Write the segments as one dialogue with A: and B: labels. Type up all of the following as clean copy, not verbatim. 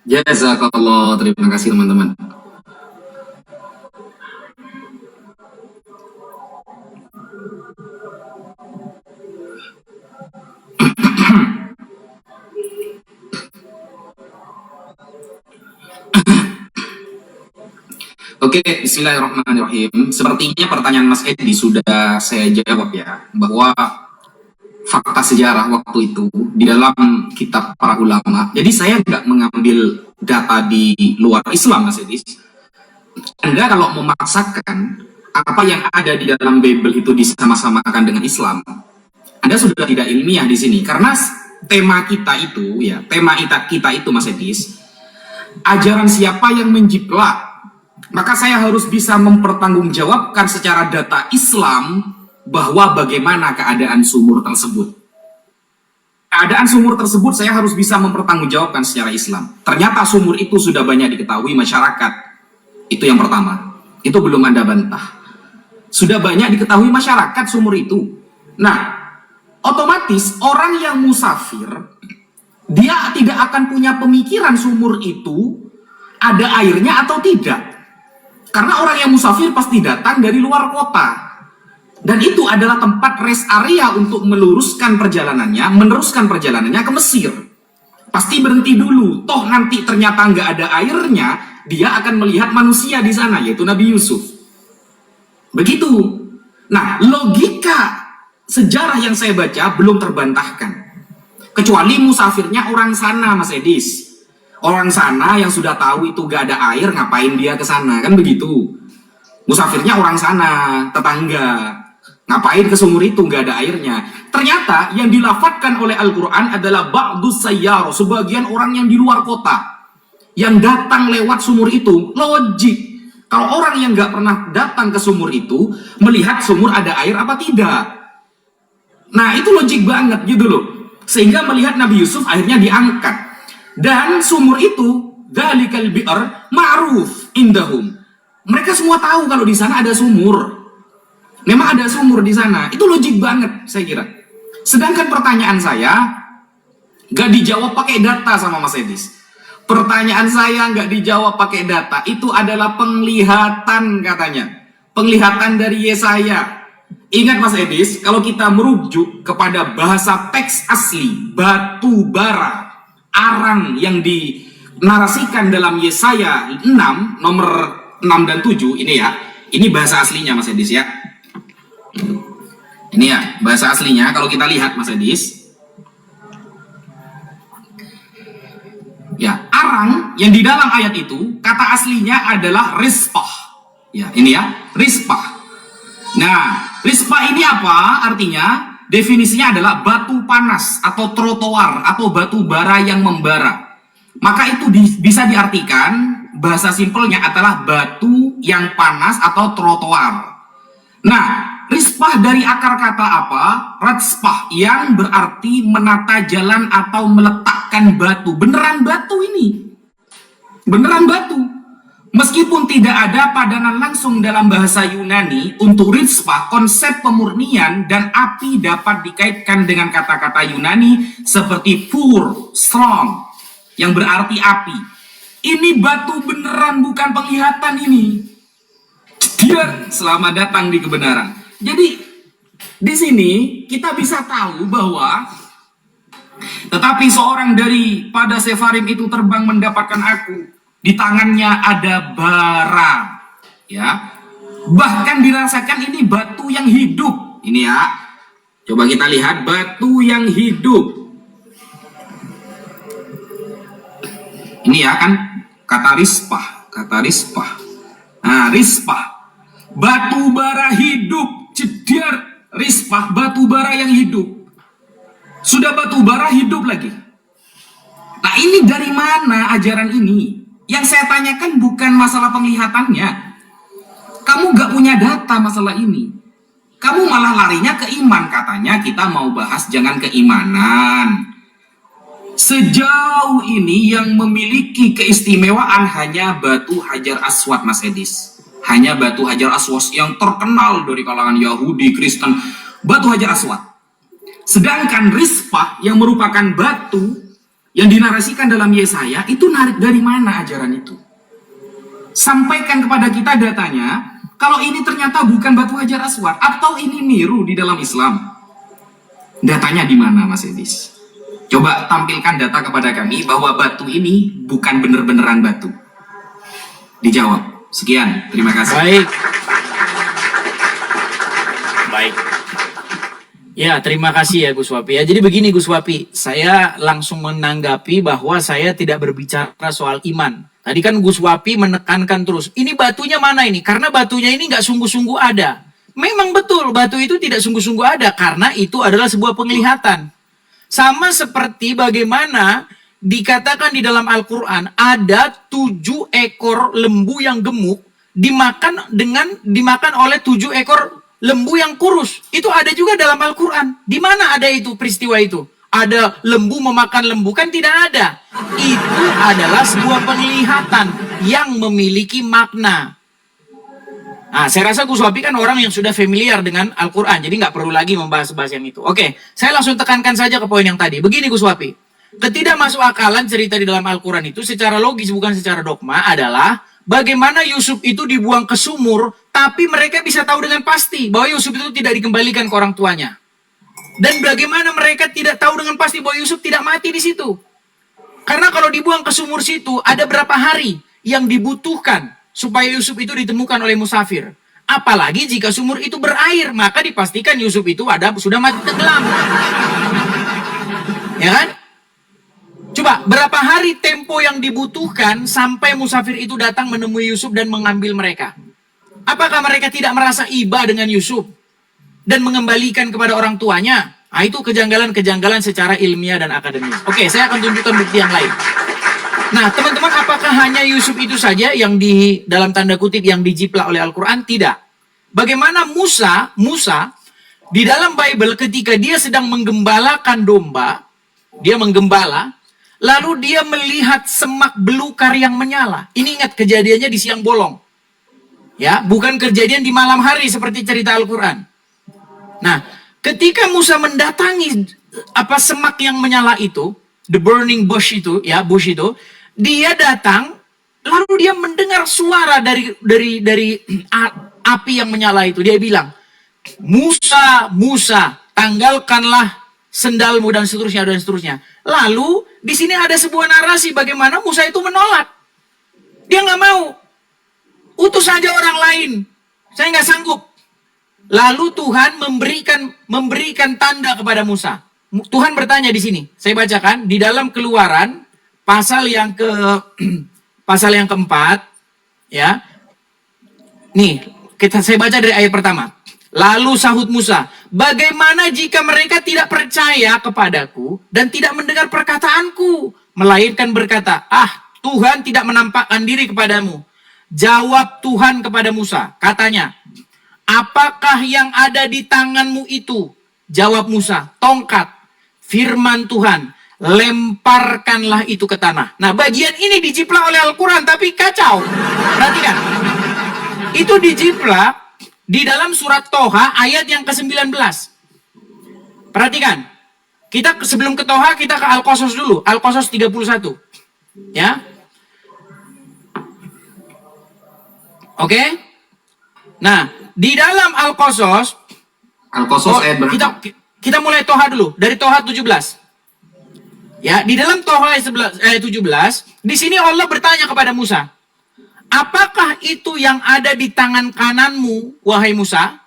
A: Jazakallah, terima kasih teman-teman. Oke, bismillahirrahmanirrahim. Sepertinya pertanyaan Mas Edi sudah saya jawab ya, bahwa fakta sejarah waktu itu di dalam kitab para ulama. Jadi saya nggak mengambil data di luar Islam, Mas Edi. Anda kalau memaksakan apa yang ada di dalam Bible itu disama-samakan dengan Islam, Anda sudah tidak ilmiah di sini. Karena tema kita itu, ya, tema kita itu, Mas Edis, ajaran siapa yang menjiplak, maka saya harus bisa mempertanggungjawabkan secara data Islam bahwa bagaimana keadaan sumur tersebut. Keadaan sumur tersebut saya harus bisa mempertanggungjawabkan secara Islam. Ternyata sumur itu sudah banyak diketahui masyarakat. Itu yang pertama. Itu belum Anda bantah. Sudah banyak diketahui masyarakat sumur itu. Nah, otomatis orang yang musafir, dia tidak akan punya pemikiran sumur itu ada airnya atau tidak. Karena orang yang musafir pasti datang dari luar kota. Dan itu adalah tempat rest area untuk meneruskan perjalanannya ke Mesir. Pasti berhenti dulu. Toh nanti ternyata nggak ada airnya, dia akan melihat manusia di sana, yaitu Nabi Yusuf. Begitu. Nah, logika sejarah yang saya baca belum terbantahkan. Kecuali musafirnya orang sana, Mas Edis. Orang sana yang sudah tahu itu gak ada air, ngapain dia ke sana, kan begitu. Musafirnya orang sana, tetangga. Ngapain ke sumur itu, gak ada airnya. Ternyata yang dilafatkan oleh Al-Quran adalah ba'dus sayyar, sebagian orang yang di luar kota, yang datang lewat sumur itu. Logik. Kalau orang yang gak pernah datang ke sumur itu, melihat sumur ada air apa tidak. Nah, itu logik banget gitu loh. Sehingga melihat Nabi Yusuf akhirnya diangkat. Dan sumur itu, dzalikal bi'r ma'ruf indahum. Mereka semua tahu kalau di sana ada sumur. Memang ada sumur di sana. Itu logik banget, saya kira. Sedangkan pertanyaan saya gak dijawab pakai data sama Mas Edis. Pertanyaan saya gak dijawab pakai data. Itu adalah penglihatan katanya. Penglihatan dari Yesaya. Ingat Mas Edis, kalau kita merujuk kepada bahasa teks asli, batu bara, arang yang dinarasikan dalam Yesaya 6, nomor 6 dan 7, ini ya. Ini bahasa aslinya Mas Edis ya. Ini ya, bahasa aslinya kalau kita lihat Mas Edis. Ya, arang yang di dalam ayat itu, kata aslinya adalah rispah. Ya, ini ya, rispah. Nah, rispah ini apa? Artinya, definisinya adalah batu panas atau trotoar atau batu bara yang membara. Maka itu bisa diartikan, bahasa simpelnya adalah batu yang panas atau trotoar. Nah, rispah dari akar kata apa? Ratspah, yang berarti menata jalan atau meletakkan batu. Beneran batu ini. Beneran batu. Meskipun tidak ada padanan langsung dalam bahasa Yunani untuk rispah, konsep pemurnian dan api dapat dikaitkan dengan kata-kata Yunani seperti fur, strong, yang berarti api. Ini batu beneran, bukan penglihatan ini. Dia selamat datang di kebenaran. Jadi di sini kita bisa tahu bahwa tetapi seorang daripada Sefarim itu terbang mendapatkan aku. Di tangannya ada bara, ya. Bahkan dirasakan ini batu yang hidup. Ini ya. Coba kita lihat batu yang hidup. Ini ya kan kata rispah, Nah, rispah. Batu bara hidup, cedar rispah, batu bara yang hidup. Sudah batu bara hidup lagi. Nah, ini dari mana ajaran ini? Yang saya tanyakan bukan masalah penglihatannya. Kamu gak punya data masalah ini. Kamu malah larinya ke iman. Katanya kita mau bahas jangan keimanan. Sejauh ini yang memiliki keistimewaan hanya batu Hajar Aswad, Mas Edis. Hanya batu Hajar Aswad yang terkenal dari kalangan Yahudi, Kristen. Batu Hajar Aswad. Sedangkan rispah yang merupakan batu yang dinarasikan dalam Yesaya itu narik dari mana ajaran itu? Sampaikan kepada kita datanya, kalau ini ternyata bukan batu hajar aswad, atau ini niru di dalam Islam. Datanya di mana, Mas Edis? Coba tampilkan data kepada kami bahwa batu ini bukan bener-beneran batu. Dijawab. Sekian, terima kasih.
B: Baik. Baik. Ya, terima kasih ya Gus Wapi. Ya, jadi begini Gus Wapi, saya langsung menanggapi bahwa saya tidak berbicara soal iman. Tadi kan Gus Wapi menekankan terus, ini batunya mana ini? Karena batunya ini nggak sungguh-sungguh ada. Memang betul, batu itu tidak sungguh-sungguh ada, karena itu adalah sebuah penglihatan. Sama seperti bagaimana dikatakan di dalam Al-Quran, ada 7 ekor lembu yang gemuk, dimakan oleh 7 ekor lembu yang kurus. Itu ada juga dalam Al-Quran. Di mana ada itu peristiwa itu? Ada lembu memakan lembu? Kan tidak ada. Itu adalah sebuah penglihatan yang memiliki makna. Nah, saya rasa Gus Wapi kan orang yang sudah familiar dengan Al-Quran. Jadi nggak perlu lagi membahas-bahas yang itu. Oke, saya langsung tekankan saja ke poin yang tadi. Begini Gus Wapi. Ketidakmasuk akalan cerita di dalam Al-Quran itu secara logis bukan secara dogma adalah bagaimana Yusuf itu dibuang ke sumur, tapi mereka bisa tahu dengan pasti bahwa Yusuf itu tidak dikembalikan ke orang tuanya. Dan bagaimana mereka tidak tahu dengan pasti bahwa Yusuf tidak mati di situ. Karena kalau dibuang ke sumur situ, ada berapa hari yang dibutuhkan supaya Yusuf itu ditemukan oleh musafir. Apalagi jika sumur itu berair, maka dipastikan Yusuf itu sudah mati tenggelam. Ya kan? Coba, berapa hari tempo yang dibutuhkan sampai musafir itu datang menemui Yusuf dan mengambil mereka? Apakah mereka tidak merasa iba dengan Yusuf dan mengembalikan kepada orang tuanya? Nah, itu kejanggalan-kejanggalan secara ilmiah dan akademis. Oke, saya akan tunjukkan bukti yang lain. Nah, teman-teman, apakah hanya Yusuf itu saja yang dalam tanda kutip yang dijiplak oleh Al-Quran? Tidak. Bagaimana Musa di dalam Bible ketika dia sedang menggembalakan domba, dia menggembala, lalu dia melihat semak belukar yang menyala. Ini ingat kejadiannya di siang bolong. Ya, bukan kejadian di malam hari seperti cerita Al-Quran. Nah, ketika Musa mendatangi semak yang menyala itu, the burning bush itu, dia datang, lalu dia mendengar suara dari api yang menyala itu. Dia bilang, Musa, Musa, tanggalkanlah sendalmu dan seterusnya dan seterusnya. Lalu di sini ada sebuah narasi bagaimana Musa itu menolak. Dia nggak mau. Utus saja orang lain. Saya nggak sanggup. Lalu Tuhan memberikan tanda kepada Musa. Tuhan bertanya di sini. Saya bacakan di dalam Keluaran pasal yang keempat, ya. Nih, saya baca dari ayat pertama. Lalu sahut Musa, bagaimana jika mereka tidak percaya kepadaku dan tidak mendengar perkataanku, melainkan berkata, Tuhan tidak menampakkan diri kepadamu. Jawab Tuhan kepada Musa, katanya, apakah yang ada di tanganmu itu? Jawab Musa, tongkat. Firman Tuhan, lemparkanlah itu ke tanah. Nah, bagian ini dijiplak oleh Al-Quran, tapi kacau. Perhatikan. Itu dijiplak di dalam surat Toha ayat yang ke-19. Perhatikan. Kita sebelum ke Toha, kita ke Al-Qasas dulu. Al-Qasas 31. Ya. Oke. Nah, di dalam Al-Qasas
A: ayat berapa?
B: Kita mulai Toha dulu, dari Toha 17. Ya, di dalam Toha ayat 17, di sini Allah bertanya kepada Musa, apakah itu yang ada di tangan kananmu, wahai Musa?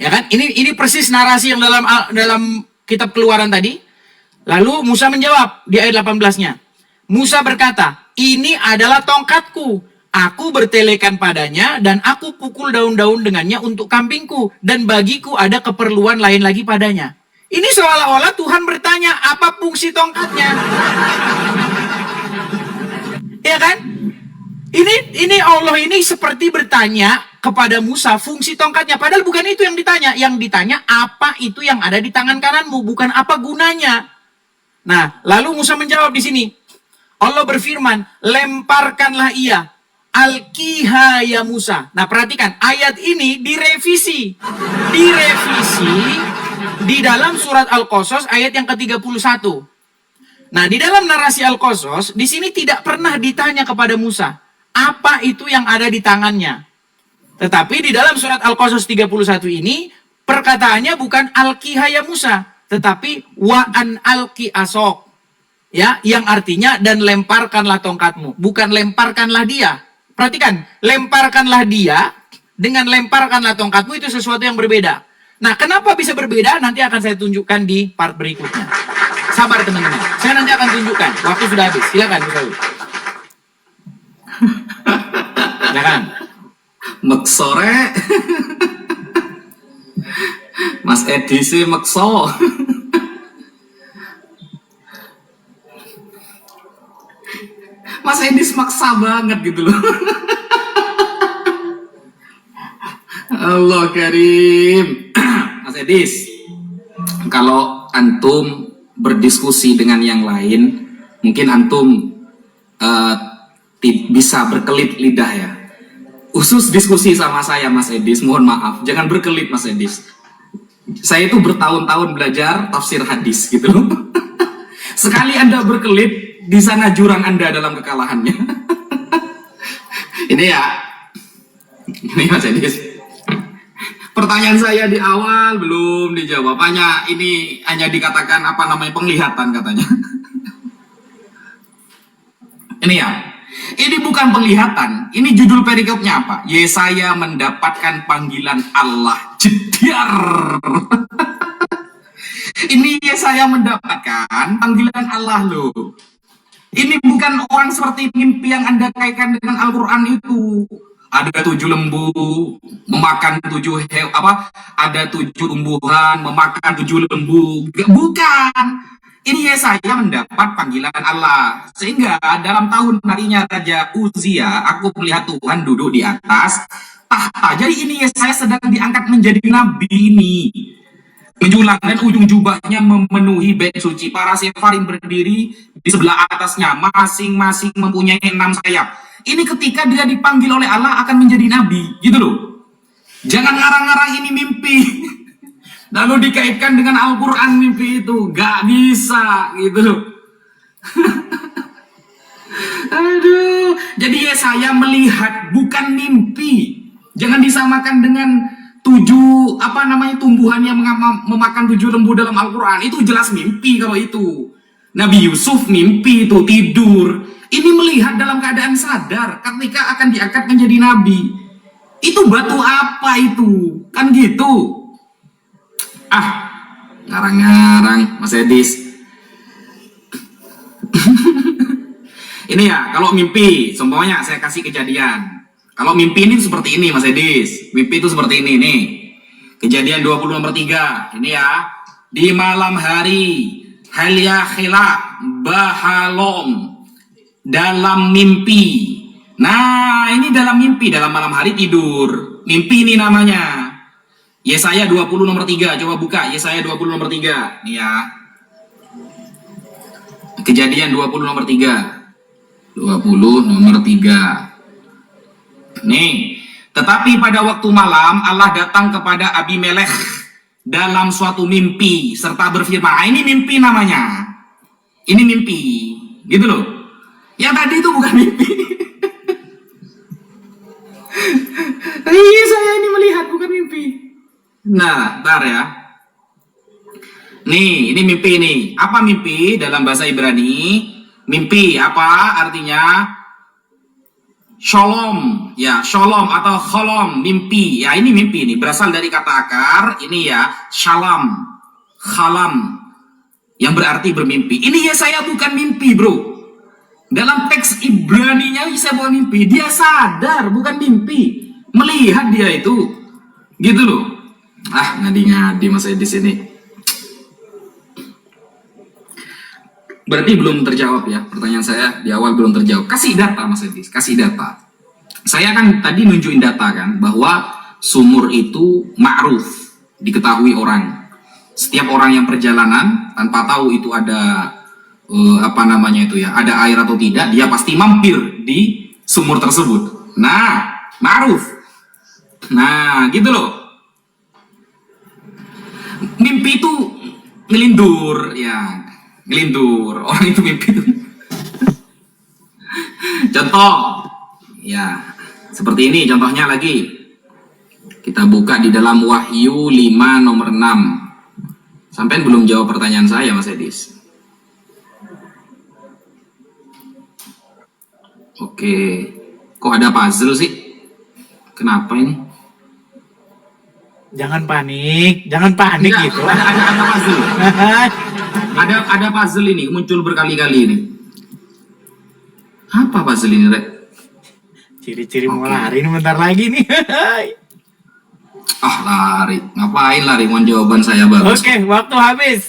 B: Ya kan? Ini persis narasi yang dalam kitab Keluaran tadi. Lalu Musa menjawab di ayat 18-nya. Musa berkata, ini adalah tongkatku. Aku bertelekan padanya dan aku pukul daun-daun dengannya untuk kambingku. Dan bagiku ada keperluan lain lagi padanya. Ini seolah-olah Tuhan bertanya, apa fungsi tongkatnya? Ya kan? Ini Allah ini seperti bertanya kepada Musa fungsi tongkatnya. Padahal bukan itu yang ditanya. Yang ditanya apa itu yang ada di tangan kananmu. Bukan apa gunanya. Nah, lalu Musa menjawab di sini. Allah berfirman, lemparkanlah ia. Alkiha ya Musa. Nah, perhatikan. Ayat ini direvisi. Direvisi di dalam surat Al-Qasas ayat yang ke-31. Nah, di dalam narasi Al-Qasas, di sini tidak pernah ditanya kepada Musa, apa itu yang ada di tangannya. Tetapi di dalam surat Al-Qasas 31 ini, perkataannya bukan alqiha ya Musa, tetapi wa an alqi asok. Ya, yang artinya dan lemparkanlah tongkatmu, bukan lemparkanlah dia. Perhatikan, lemparkanlah dia dengan lemparkanlah tongkatmu itu sesuatu yang berbeda. Nah, kenapa bisa berbeda? Nanti akan saya tunjukkan di part berikutnya. Sabar teman-teman, saya nanti akan tunjukkan. Waktu sudah habis, silakan Bu Saul. Silakan.
A: Meksore. Mas Edi sih mekso. Mas Edi maksa banget gitu loh. Allah Karim. Mas Edis, kalau antum berdiskusi dengan yang lain, mungkin antum bisa berkelit lidah ya. Khusus diskusi sama saya Mas Edis, mohon maaf, jangan berkelit Mas Edis. Saya itu bertahun-tahun belajar tafsir hadis gitu loh. Sekali Anda berkelit, di sana jurang Anda dalam kekalahannya. Ini ya, ini Mas Edis. Pertanyaan saya di awal belum dijawab. Hanya dikatakan apa namanya penglihatan katanya. Ini ya. Ini bukan penglihatan. Ini judul perikopnya apa? Yesaya mendapatkan panggilan Allah. Jediar. Ini Yesaya mendapatkan panggilan Allah loh. Ini bukan orang seperti mimpi yang Anda kaitkan dengan Al-Quran itu. Ada 7 lembu memakan 7 ada 7 tumbuhan memakan 7 lembu. Bukan. Ini Yesaya mendapat panggilan Allah. Sehingga dalam tahun harinya Raja Uzia, aku melihat Tuhan duduk di atas tahta. Jadi ini Yesaya sedang diangkat menjadi nabi ini. Menjulang dan ujung jubahnya memenuhi bait suci. Para sefarim berdiri di sebelah atasnya, masing-masing mempunyai 6 sayap. Ini ketika dia dipanggil oleh Allah akan menjadi nabi, gitu loh. Jangan ngarang-ngarang ini mimpi. Lalu dikaitkan dengan Al-Quran mimpi itu. Gak bisa, gitu loh. Aduh. Jadi Yesaya melihat bukan mimpi. Jangan disamakan dengan 7 tumbuhan yang memakan 7 lembu dalam Al-Quran. Itu jelas mimpi kalau itu. Nabi Yusuf mimpi itu, tidur. Ini melihat dalam keadaan sadar ketika akan diangkat menjadi nabi. Itu batu apa itu? Kan gitu. Ngarang-ngarang Mas Edis. Ini ya, kalau mimpi, semuanya saya kasih kejadian. Kalau mimpi ini seperti ini Mas Edis. Mimpi itu seperti ini nih. Kejadian 20 nomor 3. Ini ya. Di malam hari Halia khila bahalom. Dalam mimpi. Nah, ini dalam mimpi, dalam malam hari tidur. Mimpi ini namanya. Yesaya 20 nomor 3. Coba buka Yesaya 20 nomor 3. Nih ya. Kejadian 20 nomor 3. 20 nomor 3. Nih. Tetapi pada waktu malam Allah datang kepada Abimelekh dalam suatu mimpi serta berfirman. Ini mimpi namanya. Ini mimpi. Gitu loh. Yang tadi itu bukan mimpi. Saya ini melihat bukan mimpi. Nah, bentar ya. Nih, ini mimpi nih. Apa mimpi dalam bahasa Ibrani? Mimpi apa artinya? Shalom. Ya, shalom atau kholom, mimpi. Ya, ini mimpi nih. Berasal dari kata akar. Ini ya, shalom. Khalam. Yang berarti bermimpi. Ini Yesaya bukan mimpi, bro. Dalam teks Ibraninya Yesaya bukan mimpi. Dia sadar, bukan mimpi. Melihat dia itu. Gitu loh. Ngadi-ngadi Mas Edi sini. Berarti belum terjawab ya. Pertanyaan saya di awal belum terjawab. Kasih data Mas Edi, kasih data. Saya kan tadi nunjukin data kan. Bahwa sumur itu ma'ruf. Diketahui orang. Setiap orang yang perjalanan tanpa tahu itu ada ada air atau tidak, dia pasti mampir di sumur tersebut. Nah, ma'ruf. Nah, gitu loh. Mimpi itu ngelindur ya. Ngelintur. Orang itu mimpi itu. Contoh, ya seperti ini contohnya lagi. Kita buka di dalam Wahyu 5 nomor 6. Sampai belum jawab pertanyaan saya, Mas Edis. Oke, kok ada puzzle sih? Kenapa ini?
B: Jangan panik
A: Enggak,
B: gitu.
A: ada puzzle. Ada puzzle ini muncul berkali-kali ini. Apa puzzle ini, Rek?
B: Ciri-ciri mau
A: Oke.
B: lari ini bentar lagi nih.
A: Ah, lari. Ngapain lari? Mohon jawaban saya bagus.
B: Oke, waktu habis.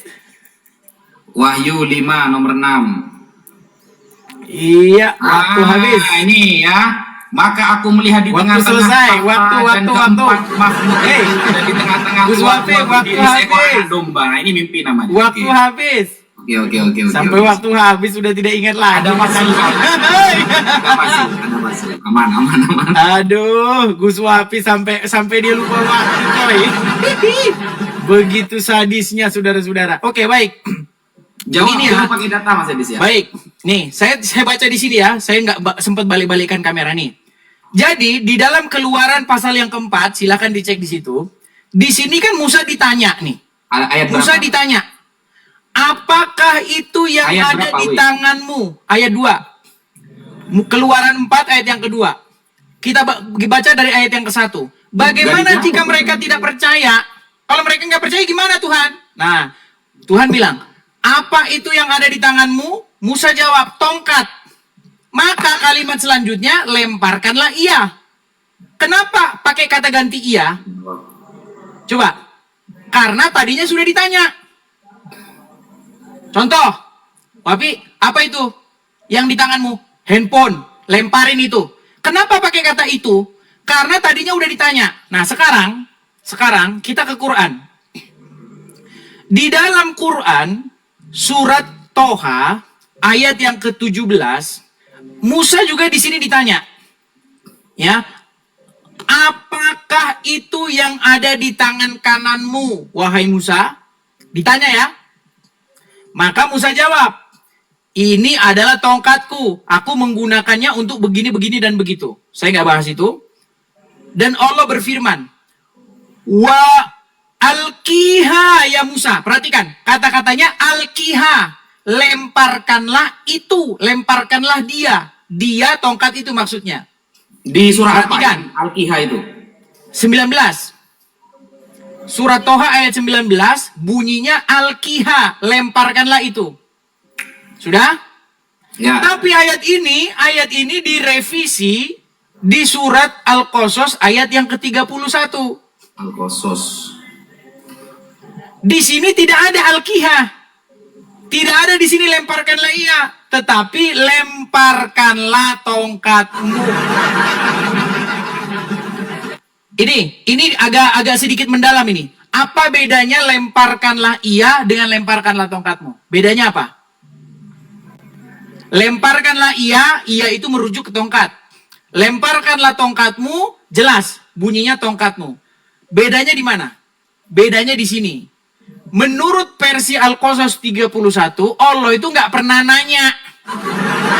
A: Wahyu 5 nomor 6.
B: Iya, waktu habis.
A: Ini ya. Maka aku melihat di
B: Waktu
A: tengah-tengah
B: selesai.
A: tahta
B: Waktu.
A: dan keempat makhluk
B: Hey.
A: itu ada di tengah-tengah
B: Gus
A: uang
B: Wafif, waktu
A: berdiri seekor
B: habis.
A: anak domba. Nah, ini mimpi namanya.
B: Waktu
A: Oke.
B: habis.
A: Oke.
B: Sampai waktu habis sudah tidak ingat lagi.
A: Ada puzzle. Ada puzzle. Aman.
B: Aduh, Gus Wapi sampai dia lupa waktu, coy. Begitu sadisnya, saudara-saudara. Oke, baik.
A: Jawab
B: Ini
A: dulu
B: ya.
A: pakai data, Mas Edis ya.
B: Baik. Nih, saya baca di sini ya. Saya nggak sempat balik-balikan kamera nih. Jadi, di dalam Keluaran pasal yang keempat, silakan dicek di situ. Di sini kan Musa ditanya nih.
A: Ayat
B: Musa
A: berapa?
B: ditanya, apakah itu yang
A: Ayat
B: ada
A: berapa,
B: di
A: Wi?
B: tanganmu? Ayat 2. Keluaran 4 ayat yang kedua. Kita baca dari ayat yang ke-1. Bagaimana
A: Dari
B: jika
A: berapa
B: mereka
A: pertanyaan?
B: tidak percaya? Kalau mereka nggak percaya gimana Tuhan? Nah, Tuhan bilang, apa itu yang ada di tanganmu? Musa jawab, tongkat. Maka kalimat selanjutnya, lemparkanlah ia. Kenapa pakai kata ganti ia? Coba. Karena tadinya sudah ditanya. Contoh, Wapi, apa itu yang di tanganmu? Handphone, lemparin itu. Kenapa pakai kata itu? Karena tadinya udah ditanya. Nah, sekarang kita ke Quran. Di dalam Quran, surat Toha, ayat yang ke-17, Musa juga di sini ditanya. Ya, apakah itu yang ada di tangan kananmu, wahai Musa? Ditanya ya. Maka Musa jawab, ini adalah tongkatku. Aku menggunakannya untuk begini, begini, dan begitu. Saya nggak bahas itu. Dan Allah berfirman, wa alkiha ya Musa. Perhatikan, kata-katanya alkiha. Lemparkanlah itu, lemparkanlah dia. Dia tongkat itu maksudnya.
A: Di surah apa?
B: Perhatikan.
A: Al-Kiha itu.
B: 19. Surat Toha ayat 19 bunyinya al-kiha, lemparkanlah itu. Sudah?
A: Ya.
B: Tapi ayat ini direvisi di surat Al-Qasas ayat yang ke-31.
A: Al-Qasas.
B: Di sini tidak ada al-kiha. Tidak ada di sini lemparkanlah ia, tetapi lemparkanlah tongkatmu. Ini agak sedikit mendalam ini. Apa bedanya lemparkanlah ia dengan lemparkanlah tongkatmu? Bedanya apa? Lemparkanlah ia itu merujuk ke tongkat. Lemparkanlah tongkatmu, jelas bunyinya tongkatmu. Bedanya di mana? Bedanya di sini. Menurut versi Al-Qasas 31, Allah itu nggak pernah nanya.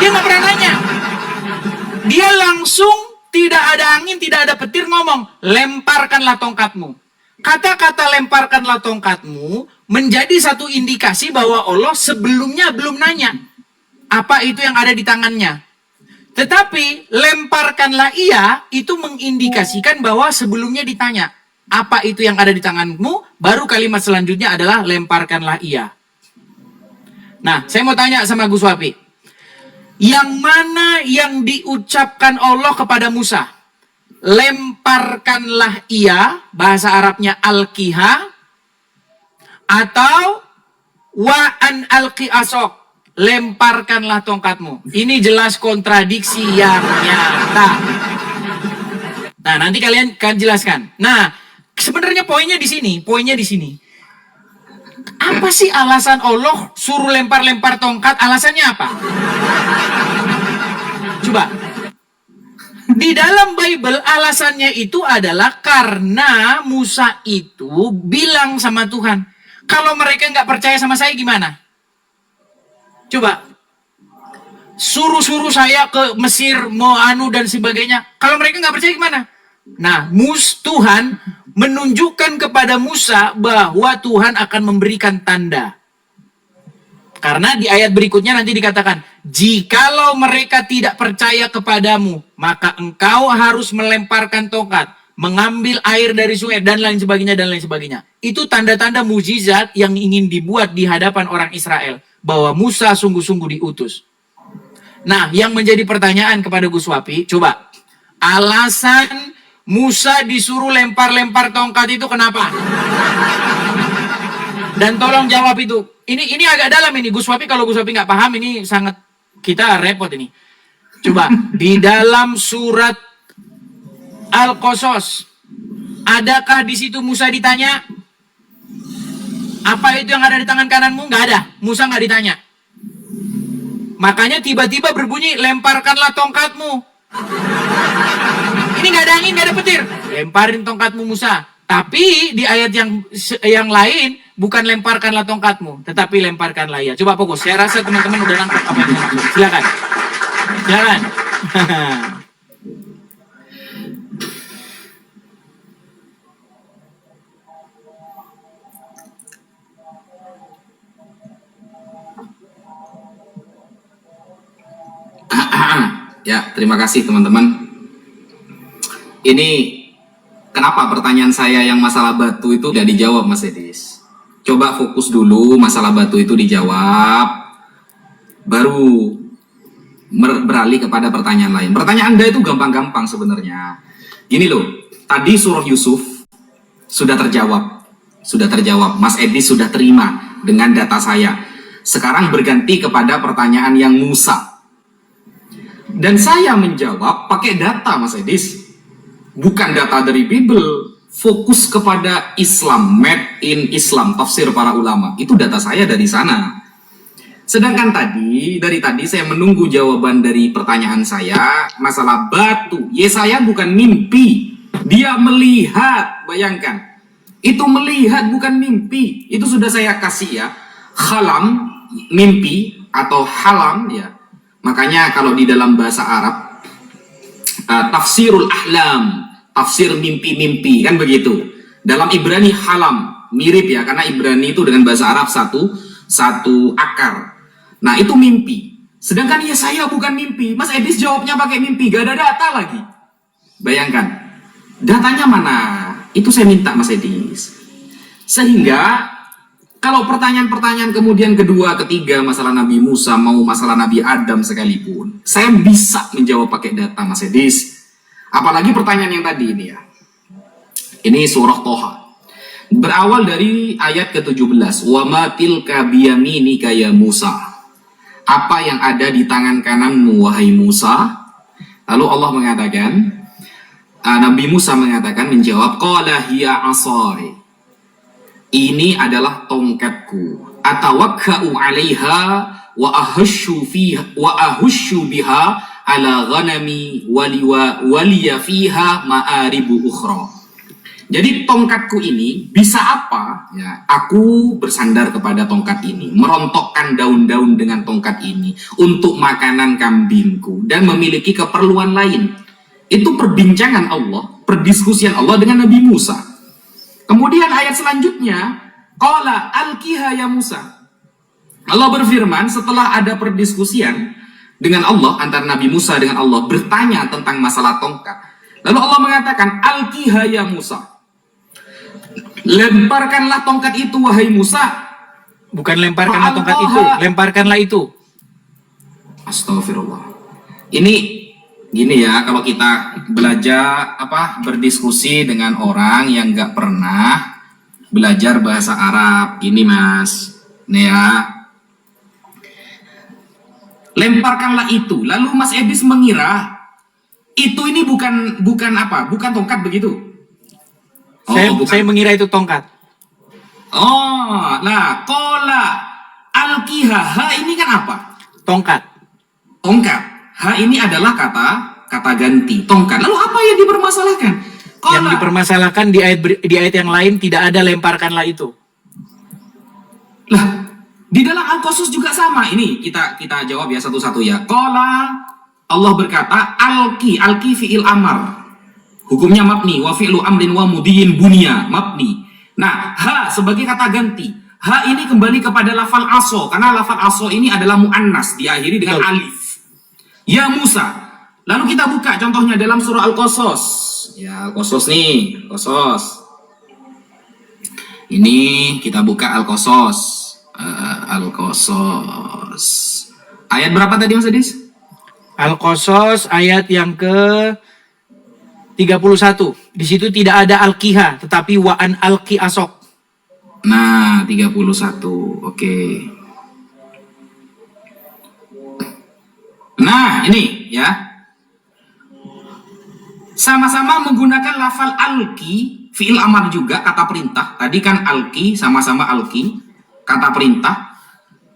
B: Dia nggak pernah nanya. Dia langsung tidak ada angin, tidak ada petir ngomong, lemparkanlah tongkatmu. Kata-kata lemparkanlah tongkatmu menjadi satu indikasi bahwa Allah sebelumnya belum nanya apa itu yang ada di tangannya. Tetapi lemparkanlah ia itu mengindikasikan bahwa sebelumnya ditanya. Apa itu yang ada di tanganmu? Baru kalimat selanjutnya adalah lemparkanlah ia. Nah, saya mau tanya sama Gus Wapi. Yang mana yang diucapkan Allah kepada Musa? Lemparkanlah ia, bahasa Arabnya al-kiha, atau wa an alqi asok, lemparkanlah tongkatmu. Ini jelas kontradiksi yang nyata. Nah, nanti kalian kan jelaskan. Nah, sebenarnya poinnya di sini. Apa sih alasan Allah suruh lempar-lempar tongkat? Alasannya apa? Coba. Di dalam Bible alasannya itu adalah karena Musa itu bilang sama Tuhan, kalau mereka nggak percaya sama saya gimana? Coba suruh-suruh saya ke Mesir, mau anu dan sebagainya. Kalau mereka nggak percaya gimana? Nah, Tuhan menunjukkan kepada Musa bahwa Tuhan akan memberikan tanda. Karena di ayat berikutnya nanti dikatakan, jikalau mereka tidak percaya kepadamu, maka engkau harus melemparkan tongkat, mengambil air dari sungai, dan lain sebagainya, dan lain sebagainya. Itu tanda-tanda mukjizat yang ingin dibuat di hadapan orang Israel, bahwa Musa sungguh-sungguh diutus. Nah, yang menjadi pertanyaan kepada Gus Wapi, coba, alasan Musa disuruh lempar-lempar tongkat itu kenapa? Dan tolong jawab itu. Ini agak dalam ini, Gus Wapi. Kalau Gus Wapi nggak paham, ini sangat kita repot ini. Coba, di dalam surat Al-Qasas, adakah di situ Musa ditanya, apa itu yang ada di tangan kananmu? Nggak ada. Musa nggak ditanya. Makanya tiba-tiba berbunyi, lemparkanlah tongkatmu. Ini nggak ada angin, nggak ada petir. Lemparin tongkatmu Musa. Tapi di ayat yang lain, bukan lemparkanlah tongkatmu, tetapi lemparkanlah ia. Coba fokus. Saya rasa teman-teman udah nangkep apa yang saya maksud. Silakan. Silakan.
A: Ya, terima kasih teman-teman. Ini kenapa pertanyaan saya yang masalah batu itu tidak dijawab, Mas Edis? Coba fokus dulu, masalah batu itu dijawab, baru beralih kepada pertanyaan lain. Pertanyaan Anda itu gampang-gampang sebenarnya. Gini loh, tadi surah Yusuf sudah terjawab. Mas Edis sudah terima dengan data saya. Sekarang berganti kepada pertanyaan yang Musa. Dan saya menjawab pakai data, Mas Edis. Bukan data dari Bible. Fokus kepada Islam, made in Islam, tafsir para ulama. Itu data saya dari sana. Sedangkan dari tadi saya menunggu jawaban dari pertanyaan saya, masalah batu. Yesaya bukan mimpi. Dia melihat, bayangkan. Itu melihat bukan mimpi. Itu sudah saya kasih ya. Khalam, mimpi, atau halam ya. Makanya kalau di dalam bahasa Arab, tafsirul ahlam, tafsir mimpi-mimpi, kan begitu. Dalam Ibrani halam, mirip ya, karena Ibrani itu dengan bahasa Arab satu akar. Nah itu mimpi. Sedangkan Yesaya bukan mimpi. Mas Edis jawabnya pakai mimpi, gak ada data lagi. Bayangkan, datanya mana? Itu saya minta Mas Edis. Sehingga kalau pertanyaan-pertanyaan kemudian kedua, ketiga, masalah Nabi Musa, mau masalah Nabi Adam sekalipun, saya bisa menjawab pakai data, Mas Edis. Apalagi pertanyaan yang tadi ini ya. Ini surah Toha. Berawal dari ayat ke-17. Wa ma tilka biyaminika ya Musa. Apa yang ada di tangan kananmu, wahai Musa? Lalu Allah mengatakan, Nabi Musa mengatakan, menjawab, qala hiya asai. Ini adalah tongkatku. Atawakka'u 'alaiha wa ahushu biha ala ghanami waliya fiha ma'aribu ukhra. Jadi tongkatku ini bisa apa? Ya, aku bersandar kepada tongkat ini, merontokkan daun-daun dengan tongkat ini untuk makanan kambingku dan memiliki keperluan lain. Itu perbincangan Allah, perdiskusian Allah dengan Nabi Musa. Kemudian ayat selanjutnya, qala alqiha ya Musa. Allah berfirman setelah ada perdiskusian dengan Allah, antara Nabi Musa dengan Allah, bertanya tentang masalah tongkat. Lalu Allah mengatakan, alqiha ya Musa. Lemparkanlah tongkat itu, wahai Musa.
B: Bukan lemparkanlah tongkat itu, lemparkanlah itu.
A: Astagfirullah. Ini gini ya, kalau kita belajar berdiskusi dengan orang yang nggak pernah belajar bahasa Arab, ini Mas, nih ya. Lemparkanlah itu. Lalu Mas Edis mengira itu ini bukan tongkat begitu.
B: Saya mengira itu tongkat.
A: Oh, nah, qala alqiha, ha ini kan apa?
B: Tongkat.
A: Ha ini adalah kata ganti, tongkat. Lalu apa yang dipermasalahkan?
B: Yang dipermasalahkan di ayat yang lain tidak ada lemparkanlah itu.
A: Lah, Di dalam Al-Qasas juga sama. Ini kita jawab ya satu-satu ya. Qala, Allah berkata, alki fi'il amar. Hukumnya mabni, wa fi'lu amrin wa mudiyin bunya, mabni. Nah, ha sebagai kata ganti. Ha ini kembali kepada lafal aso, karena lafal aso ini adalah mu'annas, diakhiri dengan alif. Ya Musa. Lalu kita buka contohnya dalam surah Al-Qasas. Ya, Al-Qasas nih, Qasas. Ini kita buka Al-Qasas. Al-Qasas. Ayat berapa tadi Mas Adis?
B: Al-Qasas ayat yang ke 31. Di situ tidak ada al-kiha, tetapi wa an alqi asok.
A: Nah, 31. Oke. Nah, ini ya. Sama-sama menggunakan lafal alki, fi'il amar juga, kata perintah. Tadi kan alki, sama-sama alki, kata perintah.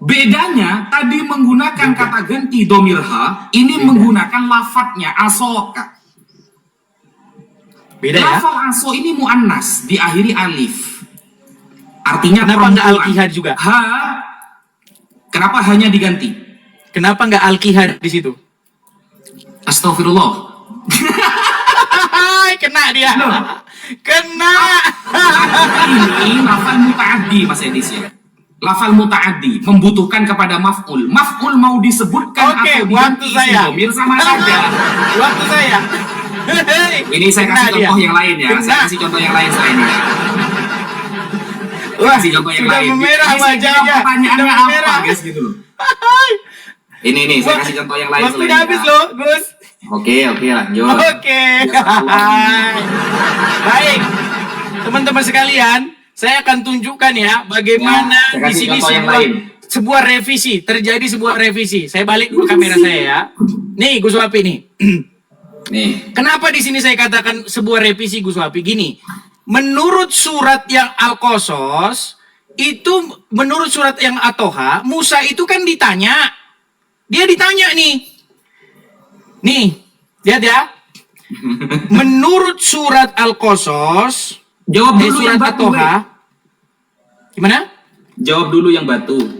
A: Bedanya, tadi menggunakan kata ganti domirha, ini menggunakan lafadznya asoka.
B: Beda ya?
A: Lafal aso ini mu'annas, diakhiri alif. Artinya
B: Kenapa nggak
A: perempuan.
B: al-kiha juga?
A: Ha, kenapa hanya diganti?
B: Kenapa nggak al-kiha di situ?
A: Astagfirullah.
B: Kena dia.
A: Loh.
B: Kena.
A: Ini lafal muta'addi Mas Edis ya. Lafal muta'addi membutuhkan kepada maf'ul. Maf'ul mau disebutkan
B: Oke,
A: atau
B: waktu
A: diganti
B: saya.
A: domir sama saja.
B: Waktu saya.
A: Ini saya
B: Kena
A: kasih contoh
B: dia.
A: yang lain ya.
B: Kena.
A: Saya kasih contoh yang lain selain ini.
B: Wah,
A: Kasih contoh yang
B: sudah
A: lain.
B: memerah
A: Ini saya kira
B: wajahnya.
A: pertanyaannya
B: Sudah
A: apa
B: memerah.
A: guys gitu loh. Ini saya kasih contoh yang lain
B: Waktu
A: selain
B: udah
A: ini.
B: habis loh, Gus.
A: Oke lanjut.
B: Oke. Baik. Teman-teman sekalian, saya akan tunjukkan ya bagaimana
A: Ya, saya
B: di
A: kasih
B: sini
A: contoh yang
B: sebuah,
A: lain.
B: sebuah revisi, terjadi sebuah revisi. Saya balik dulu kamera saya ya. Nih, Gus Wapi nih.
A: Nih.
B: Kenapa di sini saya katakan sebuah revisi Gus Wapi? Gini, menurut surat yang Al-Qasas, itu menurut surat yang At-Toha, Musa itu kan ditanya. Dia ditanya nih. Nih, lihat ya. Menurut surat Al-Qasas,
A: Jawab dulu
B: surat
A: yang batu.
B: At-Toha, gimana?
A: Jawab dulu yang batu.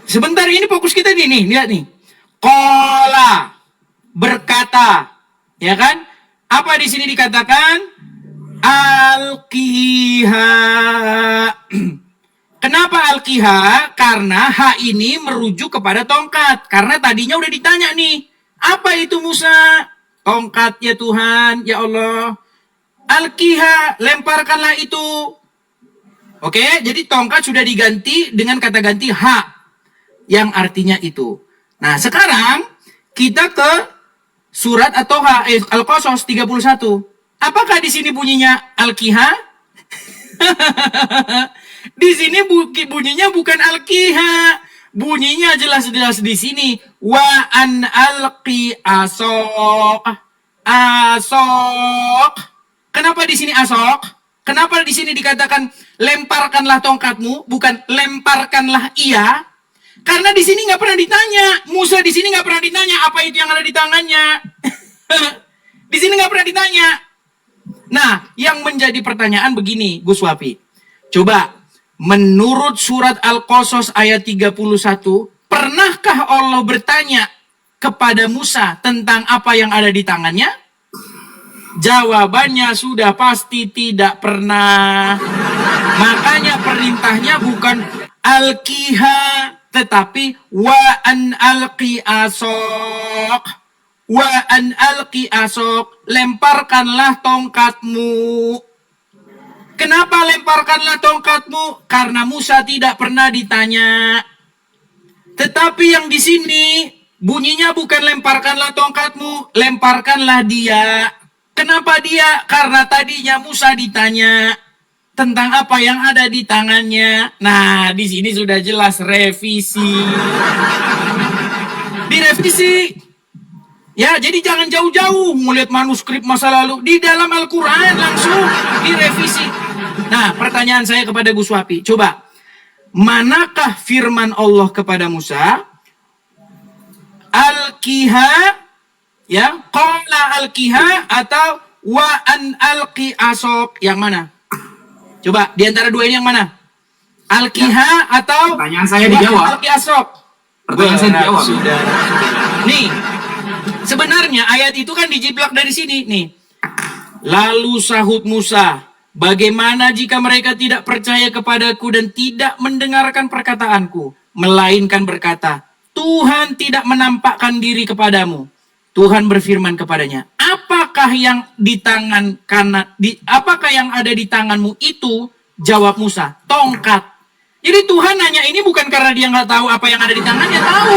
B: Sebentar, ini fokus kita di nih, lihat nih. Qala, berkata, ya kan? Apa di sini dikatakan? Alqiha. Kenapa alqiha? Karena ha ini merujuk kepada tongkat. Karena tadinya udah ditanya nih, apa itu Musa? Tongkat ya Tuhan, ya Allah. Alqiha, lemparkanlah itu. Oke, jadi tongkat sudah diganti dengan kata ganti ha, yang artinya itu. Nah, sekarang kita ke surat At-Toha, Al-Qasas 31. Apakah di sini bunyinya alqiha? Di sini bunyinya bukan alqiha. Bunyinya jelas-jelas di sini wa an alqi asok. Asok. Kenapa di sini asok? Kenapa di sini dikatakan lemparkanlah tongkatmu, bukan lemparkanlah ia? Karena di sini nggak pernah ditanya. Musa di sini nggak pernah ditanya apa itu yang ada di tangannya. Di sini nggak pernah ditanya. Nah, yang menjadi pertanyaan begini, Gus Wapi. Coba, menurut surat Al-Qasas ayat 31, pernahkah Allah bertanya kepada Musa tentang apa yang ada di tangannya? Jawabannya sudah pasti tidak pernah. Makanya perintahnya bukan alqiha, tetapi wa an alqi asok. Wa an alqi asok, lemparkanlah tongkatmu. Kenapa lemparkanlah tongkatmu? Karena Musa tidak pernah ditanya. Tetapi yang di sini bunyinya bukan lemparkanlah tongkatmu, lemparkanlah dia. Kenapa dia? Karena tadinya Musa ditanya tentang apa yang ada di tangannya. Nah, di sini sudah jelas revisi. Direvisi. Ya, jadi jangan jauh-jauh melihat manuskrip masa lalu. Di dalam Al-Quran langsung direvisi. Nah, pertanyaan saya kepada Gus Wapi. Coba, manakah firman Allah kepada Musa? Alqiha, ya, qala alqiha atau wa an alqi asok. Yang mana? Coba, di antara dua ini yang mana? Al-Kiha atau
A: Pertanyaan saya dijawab.
B: Al-Kiasrok?
A: Pertanyaan saya dijawab.
B: Sudah. Nih, sebenarnya ayat itu kan dijiplak dari sini nih. Lalu sahut Musa, bagaimana jika mereka tidak percaya kepadaku dan tidak mendengarkan perkataanku, melainkan berkata, Tuhan tidak menampakkan diri kepadamu. Tuhan berfirman kepadanya, apakah yang di tangan kanan, apakah yang ada di tanganmu itu? Jawab Musa, tongkat. Jadi Tuhan nanya ini bukan karena dia nggak tahu apa yang ada di tangannya, tahu.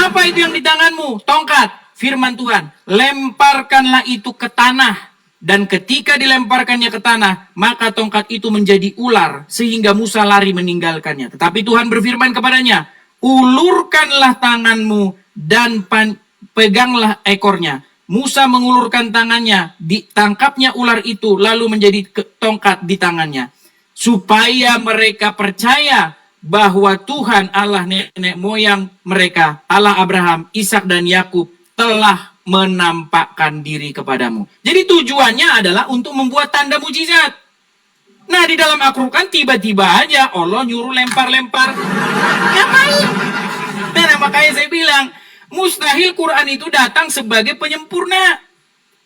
B: Apa itu yang di tanganmu? Tongkat. Firman Tuhan, lemparkanlah itu ke tanah. Dan ketika dilemparkannya ke tanah, maka tongkat itu menjadi ular, sehingga Musa lari meninggalkannya. Tetapi Tuhan berfirman kepadanya, ulurkanlah tanganmu dan peganglah ekornya. Musa mengulurkan tangannya, ditangkapnya ular itu, lalu menjadi tongkat di tangannya. Supaya mereka percaya bahwa Tuhan Allah nenek moyang mereka, Allah Abraham, Ishak dan Yakub telah menampakkan diri kepadamu. Jadi tujuannya adalah untuk membuat tanda mujizat. Nah, di dalam Al-Quran tiba-tiba aja Allah nyuruh lempar-lempar. Ngapain? Nah, makanya saya bilang, mustahil Quran itu datang sebagai penyempurna.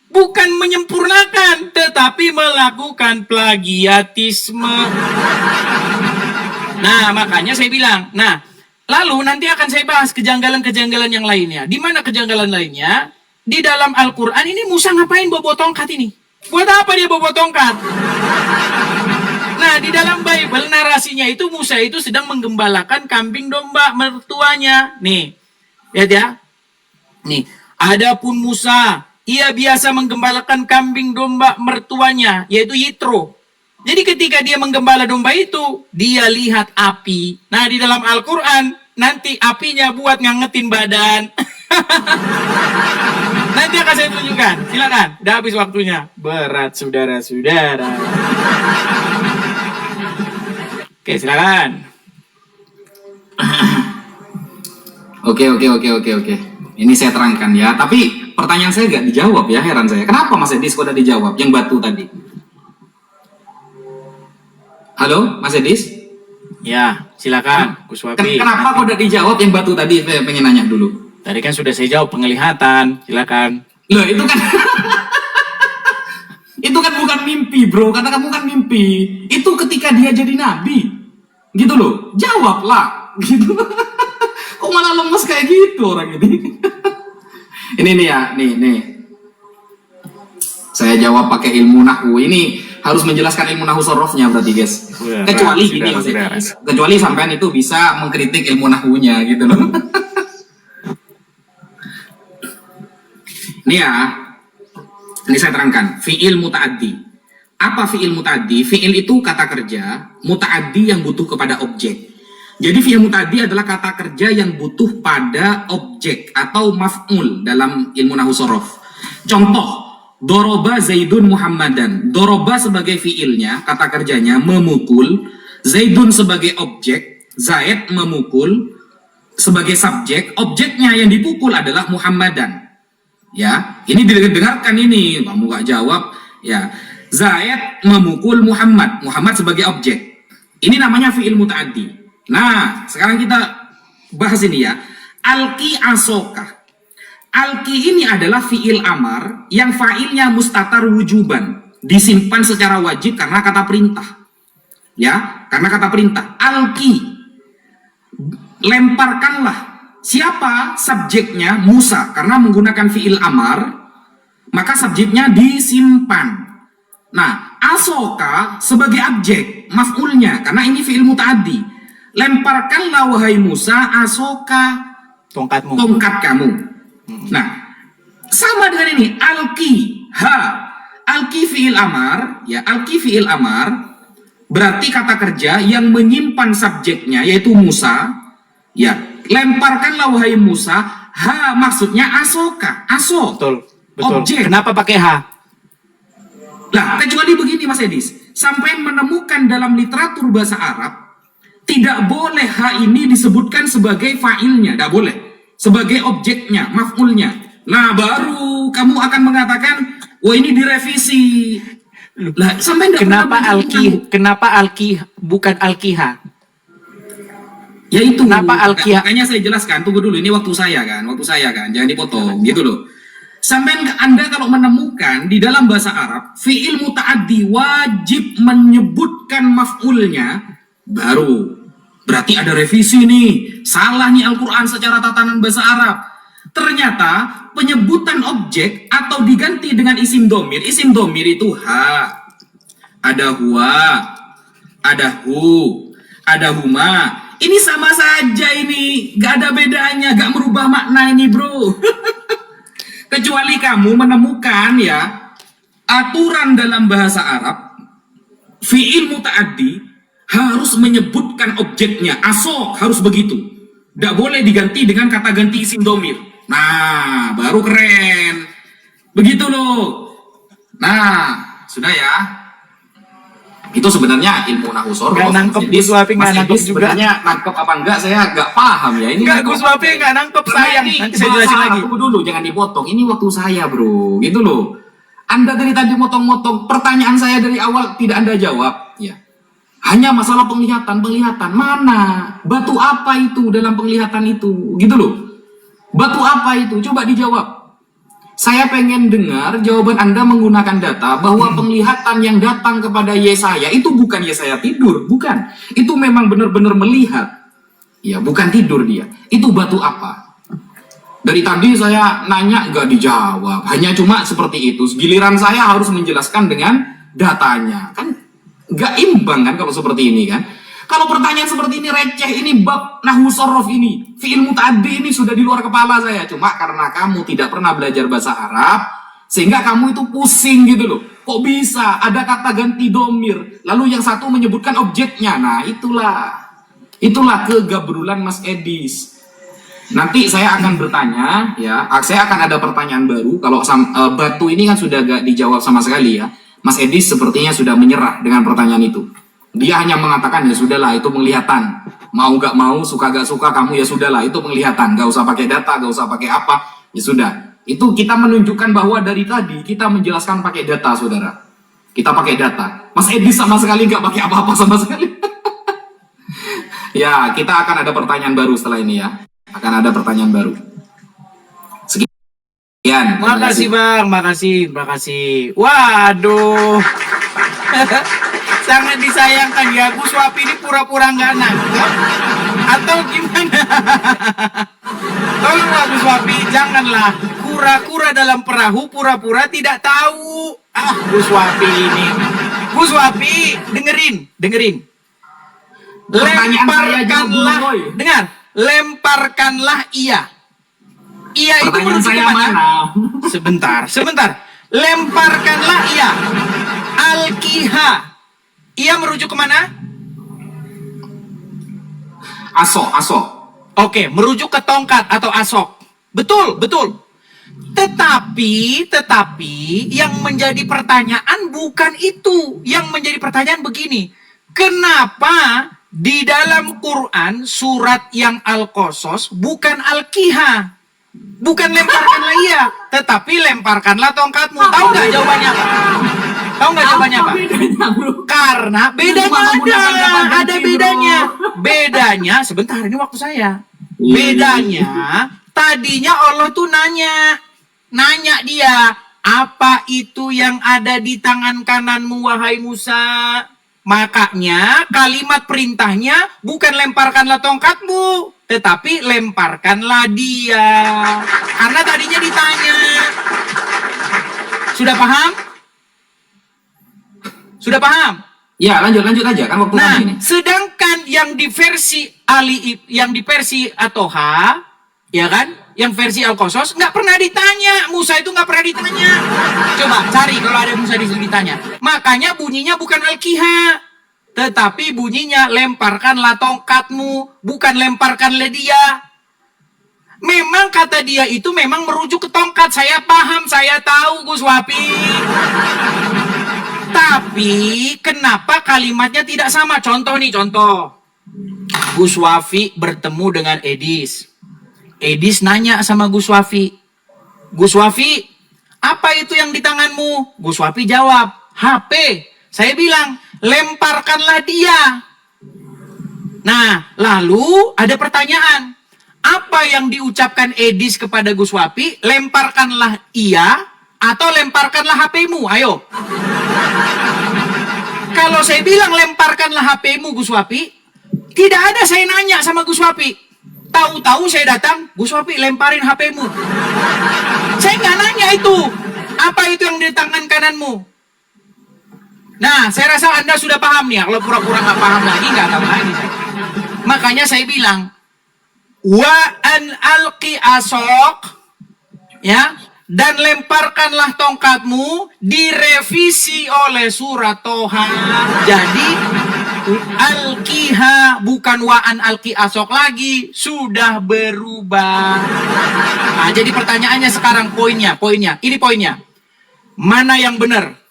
B: Bukan menyempurnakan, tetapi melakukan plagiatisme. Nah, makanya saya bilang, lalu nanti akan saya bahas kejanggalan-kejanggalan yang lainnya. Di mana kejanggalan lainnya? Di dalam Al-Quran ini Musa ngapain bawa tongkat ini? Buat apa dia bawa tongkat? Nah, di dalam Bible narasinya itu Musa itu sedang menggembalakan kambing domba mertuanya. Nih, lihat ya. Nih, adapun Musa, ia biasa menggembalakan kambing domba mertuanya, yaitu Yitro. Jadi ketika dia menggembala domba itu, dia lihat api. Nah, di dalam Al-Quran, nanti apinya buat ngangetin badan. Nanti akan saya tunjukkan. Silakan, udah habis waktunya. Berat, saudara-saudara. Oke, silakan.
A: Oke. Ini saya terangkan ya. Tapi pertanyaan saya nggak dijawab ya, heran saya. Kenapa Mas Edis kok udah dijawab yang batu tadi? Halo, Mas Edis?
B: Ya, silakan. Kuswapi.
A: Kenapa kok udah dijawab yang batu tadi? Saya pengen nanya dulu.
B: Tadi kan sudah saya jawab penglihatan. Silakan.
A: Loh, itu kan itu kan bukan mimpi, bro. Kata kamu kan mimpi. Itu ketika dia jadi nabi. Gitu loh. Jawablah. Gitu. Kok malah lemes kayak gitu orang ini? Ini nih ya, nih. Saya jawab pakai ilmu nahwu. Ini harus menjelaskan ilmu nahwu sorofnya berarti, guys. Kecuali gini maksudnya. Kecuali sampean itu bisa mengkritik ilmu nahwunya gitu loh. Ini ya. Ini saya terangkan. Fi'il muta'addi. Apa fi'il muta'addi? Fi'il itu kata kerja muta'addi yang butuh kepada objek. Jadi fi'il muta'addi adalah kata kerja yang butuh pada objek atau maf'ul dalam ilmu nahwu sorof. Contoh, doroba Zaidun Muhammadan. Doroba sebagai fi'ilnya, kata kerjanya memukul. Zaidun sebagai objek, Zaid memukul. Sebagai subjek, objeknya yang dipukul adalah Muhammadan. Ya, ini didengarkan ini, kamu gak jawab. Ya, Zaid memukul Muhammad. Muhammad sebagai objek. Ini namanya fi'il muta'addi. Nah, sekarang kita bahas ini ya. Alki asoka. Alki ini adalah fi'il amar yang fa'ilnya mustatar wujuban. Disimpan secara wajib karena kata perintah. Ya, karena kata perintah. Alki. Lemparkanlah. Siapa subjeknya? Musa. Karena menggunakan fi'il amar, maka subjeknya disimpan. Nah, asoka sebagai objek, maf'ulnya. Karena ini fi'il muta'addi. Lemparkanlah wahai Musa asoka,
B: Tongkatmu.
A: tongkat kamu. Nah, sama dengan ini. Alki, alki fi'il amar, ya, alki fi'il amar berarti kata kerja yang menyimpan subjeknya yaitu Musa, ya. Lemparkanlah wahai Musa, maksudnya asoka,
B: Betul.
A: objek.
B: Kenapa pakai H?
A: Nah, kecuali begini Mas Edis, sampai menemukan dalam literatur bahasa Arab tidak boleh H ini disebutkan sebagai fa'ilnya, tidak boleh. Sebagai objeknya, maf'ulnya. Nah, baru kamu akan mengatakan, wah ini direvisi. Lah, sampai nggak
B: Kenapa
A: pernah menemukan.
B: kenapa bukan Alkiha?
A: Ya itu.
B: Kenapa Alkiha?
A: Makanya saya jelaskan, tunggu dulu, ini waktu saya kan, jangan dipotong, gitu loh. Sampai Anda kalau menemukan di dalam bahasa Arab, fi'il muta'addi wajib menyebutkan maf'ulnya, baru. Berarti ada revisi nih, salah nih Al-Quran secara tatanan bahasa Arab. Ternyata penyebutan objek atau diganti dengan isim domir itu ha, ada huwa, ada hu, ada huma. Ini sama saja ini, gak ada bedanya, gak merubah makna ini bro. Kecuali kamu menemukan ya aturan dalam bahasa Arab, fi'il muta'addi harus menyebutkan objeknya, asok harus begitu. Tidak boleh diganti dengan kata ganti isim domir. Nah, baru keren. Begitu loh. Nah, sudah ya. Itu sebenarnya ilmu nahu sorof.
B: Nggak nangkep,
A: Jadi,
B: Gus Wafi nggak
A: Mas
B: nangkep
A: Edis
B: juga.
A: sebenarnya nangkep apa enggak saya nggak paham ya. Ini
B: Enggak, Gus Wafi nggak nangkep, sayang.
A: Ini
B: Nanti saya jelasin lagi.
A: Tunggu dulu, jangan dipotong. Ini waktu saya bro, gitu loh. Anda dari tadi motong-motong. Pertanyaan saya dari awal tidak Anda jawab. Ya. Hanya masalah penglihatan. Mana? Batu apa itu dalam penglihatan itu? Gitu loh. Batu apa itu? Coba dijawab. Saya pengen dengar jawaban Anda menggunakan data bahwa penglihatan yang datang kepada Yesaya itu bukan Yesaya tidur, bukan. Itu memang benar-benar melihat. Ya, bukan tidur dia. Itu batu apa? Dari tadi saya nanya nggak dijawab. Hanya cuma seperti itu. Giliran saya harus menjelaskan dengan datanya. Kan nggak imbang kan kalau seperti ini kan. Kalau pertanyaan seperti ini receh, ini bab nahwu sorof ini, fi'il muta'addi ini sudah di luar kepala saya. Cuma karena kamu tidak pernah belajar bahasa Arab, sehingga kamu itu pusing gitu loh. Kok bisa ada kata ganti domir, lalu yang satu menyebutkan objeknya. Nah itulah kegabrulan Mas Edis. Nanti saya akan bertanya, ya, saya akan ada pertanyaan baru. Kalau batu ini kan sudah gak dijawab sama sekali ya. Mas Edis sepertinya sudah menyerah dengan pertanyaan itu. Dia hanya mengatakan ya sudahlah itu penglihatan. Mau gak mau, suka gak suka kamu ya sudahlah itu penglihatan. Gak usah pakai data, gak usah pakai apa. Ya sudah. Itu kita menunjukkan bahwa dari tadi kita menjelaskan pakai data, saudara. Kita pakai data. Mas Edi sama sekali gak pakai apa-apa sama sekali. Ya, kita akan ada pertanyaan baru setelah ini ya. Akan ada pertanyaan baru. Sekian.
B: Makasih Bang, makasih. Waduh. Sangat disayangkan ya, Gus Wafi ini pura-pura nggak nangkep atau gimana? Tolonglah Gus Wafi, janganlah kura-kura dalam perahu pura-pura tidak tahu. Gus Wafi ini. Gus Wafi, dengerin. Lemparkanlah, dengar, lemparkanlah ia. Ia itu
A: Pertanyaan
B: menuju
A: saya
B: kemana?
A: mana?
B: Sebentar. Lemparkanlah ia. Alkiha. Ia merujuk kemana?
A: Asok.
B: Oke, merujuk ke tongkat atau asok. Betul. Tetapi yang menjadi pertanyaan bukan itu. Yang menjadi pertanyaan begini. Kenapa di dalam Quran surat yang Al-Qasas bukan Al-Kiha? Bukan lemparkanlah ia, tetapi lemparkanlah tongkatmu. Tahu nggak jawabannya apa?
A: Bedanya, bro?
B: Karena bedanya ada bedanya. Bedanya, sebentar ini waktu saya. Bedanya, tadinya Allah tuh nanya dia, apa itu yang ada di tangan kananmu wahai Musa? Makanya kalimat perintahnya bukan lemparkanlah tongkatmu, tetapi lemparkanlah dia. Karena tadinya ditanya. Sudah paham?
A: Ya, lanjut aja kan waktu
B: Nah,
A: ini.
B: sedangkan yang di versi Atoha, ya kan? Yang versi Al-Qasas nggak pernah ditanya. Musa itu nggak pernah ditanya. Coba cari kalau ada Musa ditanya. Makanya bunyinya bukan Al-Kiha, tetapi bunyinya lemparkanlah tongkatmu, bukan lemparkanlah dia. Memang kata dia itu memang merujuk ke tongkat. Saya paham, saya tahu Gus Wafi. Tapi kenapa kalimatnya tidak sama? Contoh. Gus Wafi bertemu dengan Edis. Edis nanya sama Gus Wafi, apa itu yang di tanganmu? Gus Wafi jawab, HP. Saya bilang, lemparkanlah dia. Nah, lalu ada pertanyaan. Apa yang diucapkan Edis kepada Gus Wapi? Lemparkanlah ia atau lemparkanlah HP-mu? Ayo. Kalau saya bilang lemparkanlah HP-mu, Gus Wapi, tidak ada saya nanya sama Gus Wapi. Tahu-tahu saya datang, Gus Wapi lemparin HP-mu. Saya nggak nanya itu. Apa itu yang di tangan kananmu? Nah, saya rasa Anda sudah paham nih ya. Kalau pura-pura nggak paham lagi, nggak tahu lagi saya. Makanya saya bilang, wa an alqi asok, ya, dan lemparkanlah tongkatmu, direvisi oleh surat Toha. Jadi alqiha bukan wa an alqi asok lagi, sudah berubah. Nah, jadi pertanyaannya sekarang poinnya, ini poinnya. Mana yang benar?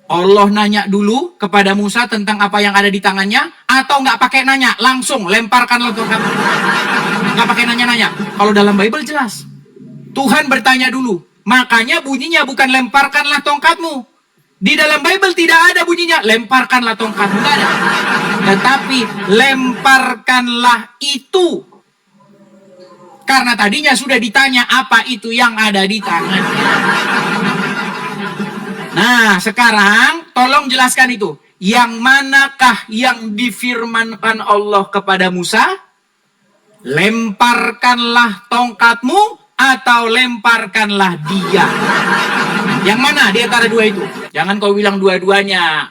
B: Allah nanya dulu kepada Musa tentang apa yang ada di tangannya, atau nggak pakai nanya, langsung lemparkanlah tongkatmu. Nggak pakai nanya-nanya. Kalau dalam Bible jelas, Tuhan bertanya dulu. Makanya bunyinya bukan lemparkanlah tongkatmu. Di dalam Bible tidak ada bunyinya lemparkanlah tongkatmu, nggak ada. Tetapi lemparkanlah itu. Karena tadinya sudah ditanya apa itu yang ada di tangannya. Nah, sekarang tolong jelaskan itu. Yang manakah yang difirmankan Allah kepada Musa? Lemparkanlah tongkatmu atau lemparkanlah dia. Yang mana di antara dua itu? Jangan kau bilang dua-duanya.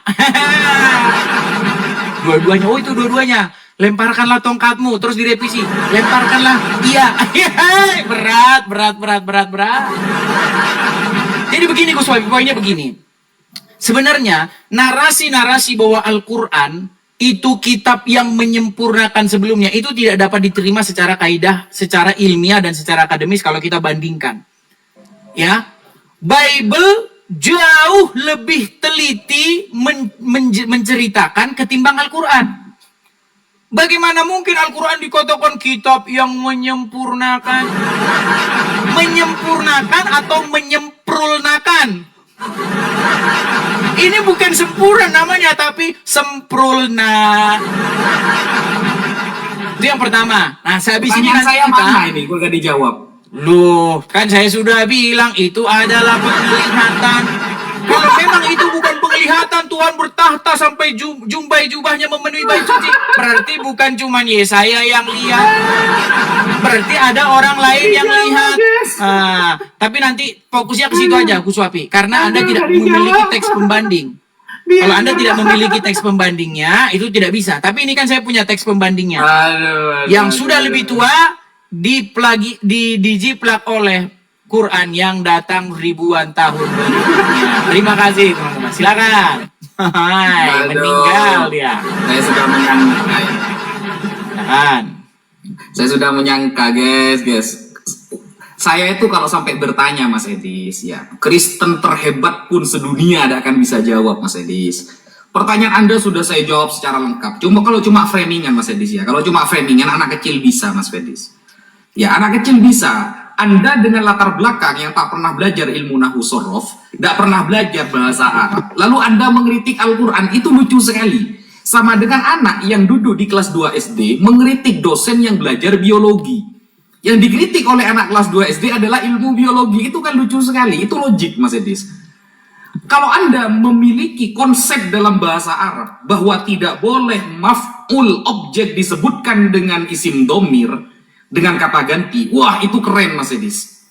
B: Dua-duanya, oh itu dua-duanya. Lemparkanlah tongkatmu, terus direvisi. Lemparkanlah dia. Berat. Jadi begini Gus Wapi, poinnya begini. Sebenarnya narasi-narasi bahwa Al-Quran itu kitab yang menyempurnakan sebelumnya itu tidak dapat diterima secara kaidah, secara ilmiah dan secara akademis kalau kita bandingkan. Ya, Bible jauh lebih teliti menceritakan ketimbang Al-Quran. Bagaimana mungkin Al-Quran dikatakan kitab yang menyempurnakan? Menyempurnakan atau menyemprulnakan? Ini bukan sempurna namanya, tapi semprulna. Itu yang pertama. Nah, sehabis ini nanti
A: saya
B: kita...
A: mana ini? Gue gak dijawab.
B: Loh, kan saya sudah bilang itu adalah penglihatan. Kalau memang itu bukan penglihatan, Tuhan bertahta sampai jumbai jubahnya memenuhi bait suci, berarti bukan cuma Yesaya yang lihat. Berarti ada orang lain yang lihat. Tapi nanti fokusnya ke situ aja, Gus Wapi. Karena Anda tidak memiliki teks pembanding. Kalau Anda tidak memiliki teks pembandingnya, itu tidak bisa. Tapi ini kan saya punya teks pembandingnya. Yang sudah lebih tua, dijiplak oleh Quran yang datang ribuan tahun. Terima kasih teman-teman. Silakan. Hai, meninggal dia.
A: Saya sudah menyangka.
B: Silakan.
A: Saya sudah menyangka, guys. Saya itu kalau sampai bertanya, Mas Edis, ya, Kristen terhebat pun sedunia ada akan bisa jawab, Mas Edis. Pertanyaan Anda sudah saya jawab secara lengkap. Kalau cuma framingan, Mas Edis, ya. Kalau cuma framingan, anak kecil bisa, Mas Edis. Ya, anak kecil bisa. Anda dengan latar belakang yang tak pernah belajar ilmu nahwu sorof, tidak pernah belajar bahasa Arab, lalu Anda mengkritik Al-Quran, itu lucu sekali. Sama dengan anak yang duduk di kelas 2 SD mengkritik dosen yang belajar biologi. Yang dikritik oleh anak kelas 2 SD adalah ilmu biologi. Itu kan lucu sekali, itu logik, Mas Edis. Kalau Anda memiliki konsep dalam bahasa Arab bahwa tidak boleh maf'ul objek disebutkan dengan isim domir, dengan kata ganti, wah itu keren, Mas Edis.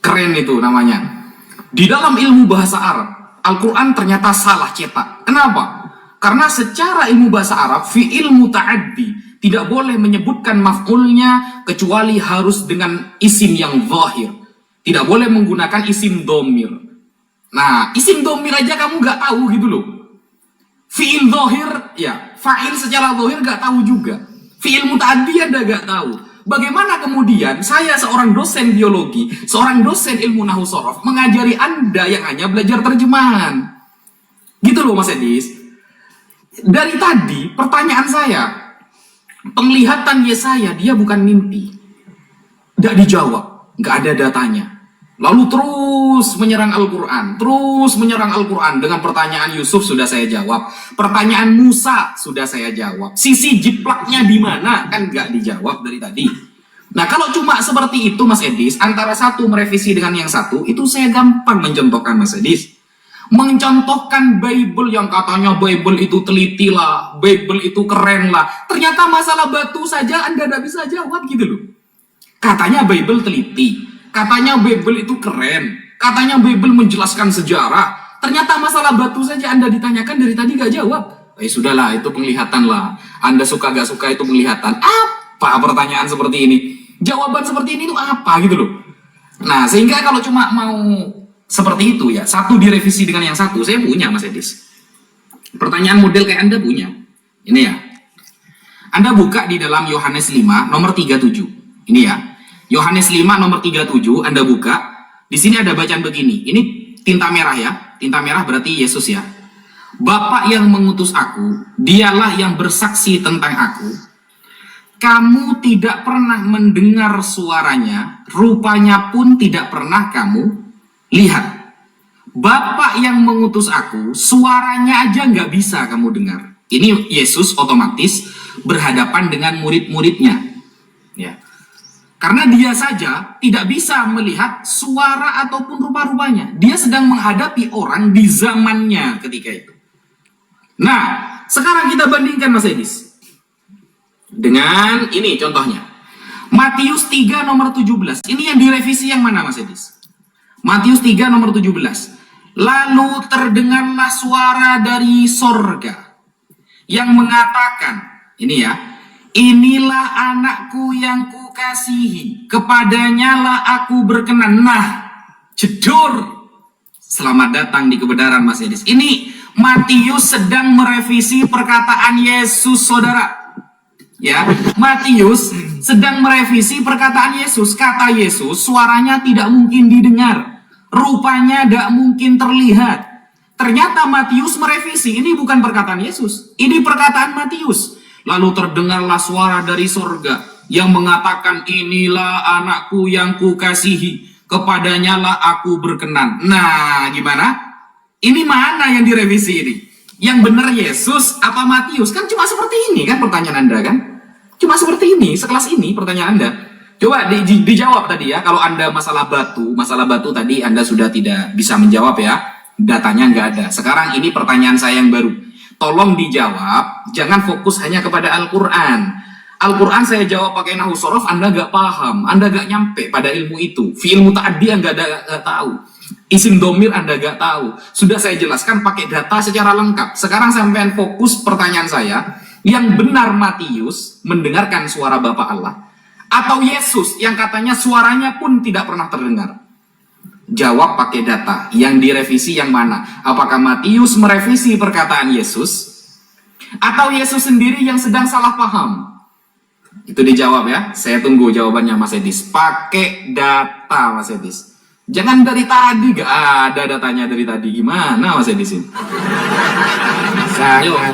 A: Keren itu namanya. Di dalam ilmu bahasa Arab, Al-Quran ternyata salah cetak. Kenapa? Karena secara ilmu bahasa Arab, fi'il muta'addi tidak boleh menyebutkan maf'ulnya kecuali harus dengan isim yang zahir. Tidak boleh menggunakan isim domir. Nah, isim domir aja kamu nggak tahu gitu loh. Fi'il zahir, ya, fa'il secara zahir nggak tahu juga. Fi'il muta'addi Anda nggak tahu. Bagaimana kemudian saya seorang dosen biologi, seorang dosen ilmu nahwu sorof mengajari Anda yang hanya belajar terjemahan? Gitu loh, Mas Edis. Dari tadi pertanyaan saya, penglihatan Yesaya dia bukan mimpi. Tidak dijawab, nggak ada datanya. Lalu terus menyerang Al-Quran, terus menyerang Al-Quran. Dengan pertanyaan Yusuf sudah saya jawab, pertanyaan Musa sudah saya jawab. Sisi jiplaknya di mana? Kan nggak dijawab dari tadi. Nah, kalau cuma seperti itu Mas Edis, antara satu merevisi dengan yang satu, itu saya gampang mencontohkan Mas Edis. Mencontohkan Bible yang katanya Bible itu teliti lah, Bible itu keren lah. Ternyata masalah batu saja Anda tidak bisa jawab gitu loh. Katanya Bible teliti, katanya Bible itu keren, katanya Bible menjelaskan sejarah. Ternyata masalah batu saja Anda ditanyakan dari tadi gak jawab. Sudahlah, itu penglihatan lah. Anda suka gak suka itu penglihatan. Apa pertanyaan seperti ini? Jawaban seperti ini itu apa gitu loh. Nah, sehingga kalau cuma mau seperti itu ya, satu direvisi dengan yang satu, saya punya Mas Edis. Pertanyaan model kayak Anda punya. Ini ya. Anda buka di dalam Yohanes 5 nomor 37. Ini ya. Yohanes 5 nomor 37 Anda buka. Di sini ada bacaan begini. Ini tinta merah ya. Tinta merah berarti Yesus ya. Bapa yang mengutus aku, dialah yang bersaksi tentang aku. Kamu tidak pernah mendengar suaranya, rupanya pun tidak pernah kamu lihat. Bapak yang mengutus aku, suaranya aja nggak bisa kamu dengar. Ini Yesus otomatis berhadapan dengan murid-muridnya. Ya. Karena dia saja tidak bisa melihat suara ataupun rupa-rupanya. Dia sedang menghadapi orang di zamannya ketika itu. Nah, sekarang kita bandingkan Mas Edis. Dengan ini contohnya. Matius 3 nomor 17. Ini yang direvisi yang mana Mas Edis? Matius 3 nomor 17. Lalu terdengarlah suara dari sorga yang mengatakan, ini ya, inilah anakku yang kukasihi, kepadanya lah aku berkenan. Nah, jedor. Selamat datang di kebenaran Mas Edis. Ini Matius sedang merevisi perkataan Yesus, saudara. Ya, Matius sedang merevisi perkataan Yesus. Kata Yesus, suaranya tidak mungkin didengar, rupanya tidak mungkin terlihat. Ternyata Matius merevisi, ini bukan perkataan Yesus, ini perkataan Matius. Lalu terdengarlah suara dari sorga yang mengatakan, inilah anakku yang kukasihi, kepadanya lah aku berkenan. Nah, gimana? Ini mana yang direvisi ini? Yang benar Yesus apa Matius? Kan cuma seperti ini kan pertanyaan Anda kan? Cuma seperti ini, sekelas ini pertanyaan Anda. Coba dijawab tadi ya. Kalau Anda masalah batu tadi Anda sudah tidak bisa menjawab ya. Datanya nggak ada. Sekarang ini pertanyaan saya yang baru. Tolong dijawab, jangan fokus hanya kepada Al-Quran. Al-Quran saya jawab pakai nahu sorof, Anda nggak paham, Anda nggak nyampe pada ilmu itu. Fi'il muta'addi Anda nggak tahu. Isim domir Anda nggak tahu. Sudah saya jelaskan pakai data secara lengkap. Sekarang sampai fokus pertanyaan saya. Yang benar Matius mendengarkan suara Bapa Allah, atau Yesus yang katanya suaranya pun tidak pernah terdengar? Jawab pakai data. Yang direvisi yang mana? Apakah Matius merevisi perkataan Yesus, atau Yesus sendiri yang sedang salah paham? Itu dijawab ya. Saya tunggu jawabannya Mas Edis. Pakai data Mas Edis. Jangan dari tadi, gak ada datanya dari tadi. Gimana Mas Edis ini?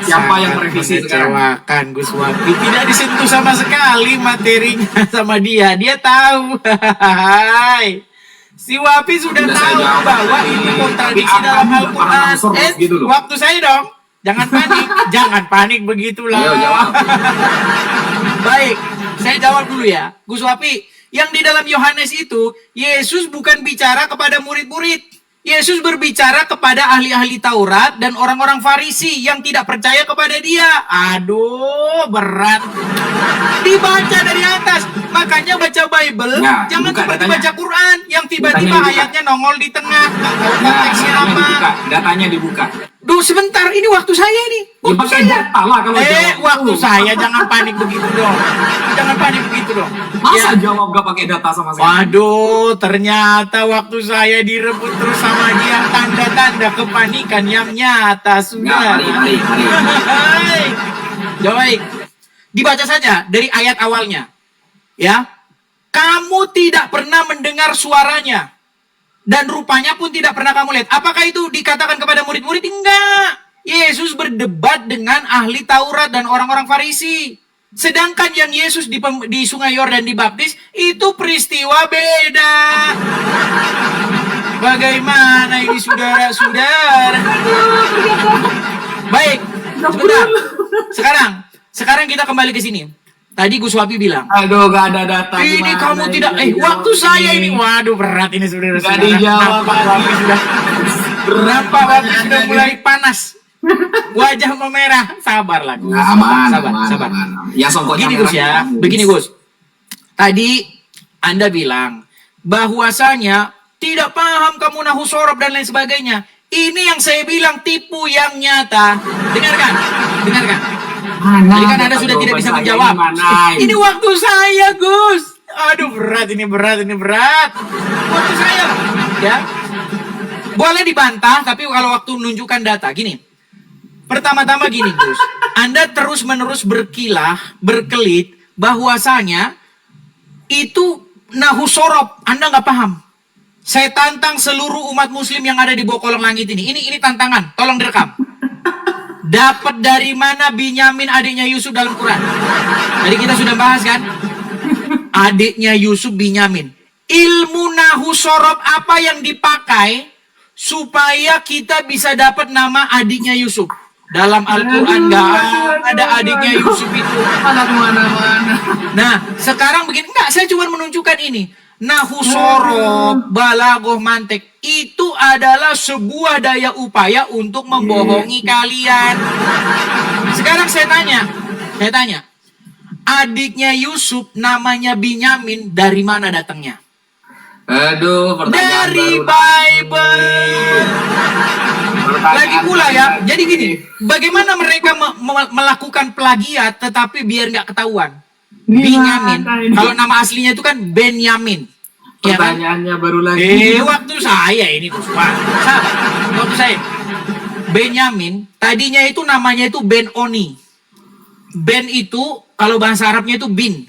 A: Siapa yang merevisi sekarang?
B: Gus Wapi tidak disentuh sama sekali materinya sama dia. Dia tahu. Si Wapi sudah tahu bahwa ini kontradiksi dalam Al-Quran.
A: Gitu
B: Waktu saya dong. Jangan panik. Jangan panik begitulah.
A: Ayo jawab.
B: Baik, saya jawab dulu ya. Gus Wapi, yang di dalam Yohanes itu, Yesus bukan bicara kepada murid-murid. Yesus berbicara kepada ahli-ahli Taurat dan orang-orang Farisi yang tidak percaya kepada dia. Aduh, berat. Dibaca dari atas. Makanya baca Bible,
A: Nah,
B: jangan
A: buka
B: seperti
A: datanya.
B: baca Quran yang tiba-tiba
A: Datanya dibuka.
B: ayatnya nongol di tengah. Nggak tahu konteksnya apa.
A: Datanya dibuka.
B: Duh, sebentar, ini waktu saya ini.
A: Ya,
B: Waktu
A: pakai
B: saya.
A: data lah kalau jawab.
B: Waktu saya, jangan panik begitu dong. Jangan panik begitu dong.
A: Masa
B: Ya.
A: jawab gak pakai data sama sekali?
B: Waduh, ternyata waktu saya direbut terus sama dia, tanda-tanda kepanikan yang nyata sudah.
A: Mari.
B: Hai. Baik, dibaca saja dari ayat awalnya. Ya, kamu tidak pernah mendengar suaranya dan rupanya pun tidak pernah kamu lihat. Apakah itu dikatakan kepada murid-murid? Enggak. Yesus berdebat dengan ahli Taurat dan orang-orang Farisi. Sedangkan yang Yesus di Sungai Yordan dibaptis, itu peristiwa beda. Bagaimana ini saudara-saudara? Baik, sebentar. Sekarang kita kembali ke sini. Tadi Gus Wapi bilang,
C: Aduh, gak ada data.
B: ini
C: gimana
B: kamu tidak, waktu saya ini, waduh berat ini saudara-saudara.
C: Gak dijawab.
B: Berapa waktu sudah mulai panas? Wajah memerah, sabar lah Gus.
A: Nah, aman,
B: sabar.
A: aman. Ya songkoknya
B: Begini Gus ya, begini Gus. Tadi Anda bilang bahwasanya tidak paham kamu nahu sorob dan lain sebagainya. Ini yang saya bilang tipu yang nyata. Dengarkan.
C: Mana?
B: Jadi kan Anda sudah tidak bisa menjawab. Ini waktu saya, Gus. Aduh, berat ini berat. Waktu saya, ya. Boleh dibantah, tapi kalau waktu menunjukkan data, gini. Pertama-tama gini, Gus. Anda terus-menerus berkelit bahwasanya itu nahu sorob. Anda nggak paham. Saya tantang seluruh umat muslim yang ada di bawah kolong langit ini. Ini tantangan, tolong direkam. Dapat dari mana Binyamin adiknya Yusuf dalam Quran? Tadi kita sudah bahas kan? Adiknya Yusuf Binyamin. Ilmu nahu sorob apa yang dipakai supaya kita bisa dapat nama adiknya Yusuf? Dalam Al-Quran nggak ada adiknya Yusuf itu.
C: Mana.
B: Nah, sekarang begini. Enggak, saya cuma menunjukkan ini. Nahu sorob, balagoh, mantek. Itu adalah sebuah daya upaya untuk membohongi kalian. Sekarang saya tanya. Adiknya Yusuf namanya Binyamin, dari mana datangnya?
C: Aduh, pertanyaan
B: Dari
C: baru.
B: Bible. Lagi pula ya, jadi gini, bagaimana mereka melakukan plagiat tetapi biar nggak ketahuan? Binyamin, kalau nama aslinya itu kan Benyamin. Ya kan?
C: Pertanyaannya baru lagi.
B: Waktu saya ini Gus, sabar. Waktu saya Benyamin, tadinya itu namanya itu Ben-Oni. Ben itu kalau bahasa Arabnya itu bin,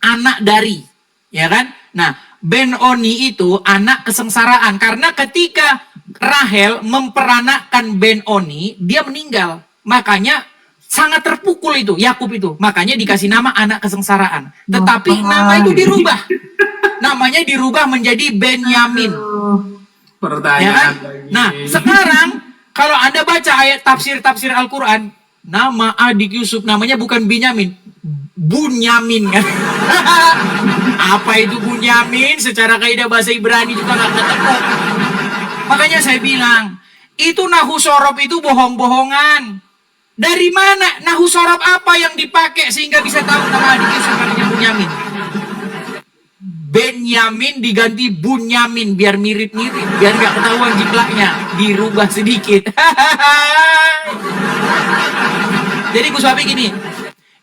B: anak dari, ya kan? Nah, Ben-Oni itu anak kesengsaraan karena ketika Rahel memperanakkan Ben-Oni, dia meninggal. Makanya sangat terpukul itu Yakub itu. Makanya dikasih nama anak kesengsaraan. Tetapi nama itu dirubah. Namanya dirubah menjadi Benyamin.
C: Pertanyaan
B: Ya kan?
C: lagi.
B: Nah, sekarang kalau Anda baca ayat tafsir Al-Quran, nama adik Yusuf namanya bukan Binyamin, Bunyamin kan? Apa itu Bunyamin? Secara kaidah bahasa Ibrani juga nggak ketemu. Makanya saya bilang, itu nahu sorob itu bohong-bohongan. Dari mana nahu sorob apa yang dipakai sehingga bisa tahu nama adik Yusuf namanya Bunyamin? Benyamin diganti Bunyamin biar mirip-mirip, biar nggak ketahuan jiplaknya, dirubah sedikit. Jadi Gus Wapi gini,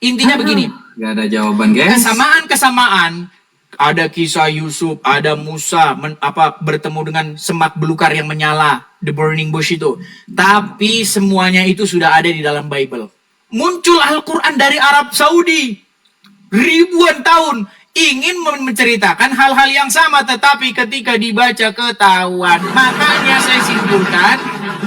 B: intinya begini.
C: Gak ada jawaban, guys.
B: Kesamaan ada kisah Yusuf, ada Musa bertemu dengan semak belukar yang menyala, the burning bush itu. Tapi semuanya itu sudah ada di dalam Bible. Muncul Al-Quran dari Arab Saudi ribuan tahun ingin menceritakan hal-hal yang sama, tetapi ketika dibaca ketahuan. Makanya saya simpulkan,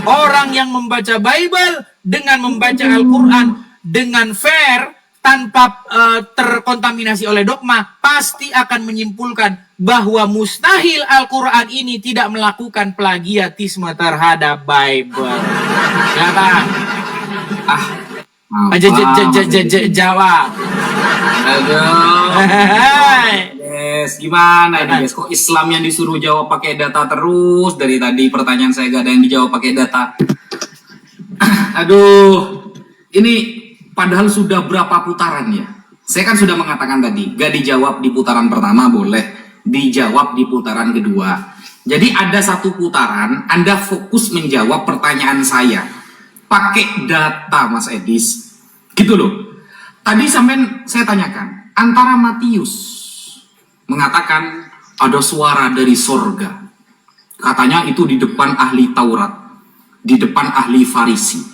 B: orang yang membaca Bible dengan membaca Al-Quran dengan fair, tanpa terkontaminasi oleh dogma, pasti akan menyimpulkan bahwa mustahil Al-Quran ini tidak melakukan plagiatisme terhadap Bible. Ya kan? Jawab.
C: Aduh. Yes, gimana ini guys? Kok Islam yang disuruh jawab pakai data terus? Dari tadi pertanyaan saya gak ada yang dijawab pakai data. Aduh, ini padahal sudah berapa putaran ya? Saya kan sudah mengatakan tadi, gak dijawab di putaran pertama boleh, dijawab di putaran kedua. Jadi ada satu putaran, Anda fokus menjawab pertanyaan saya. Pakai data, Mas Edis. Gitu loh. Tadi sampai saya tanyakan, antara Matius mengatakan ada suara dari sorga. Katanya itu di depan ahli Taurat, di depan ahli Farisi.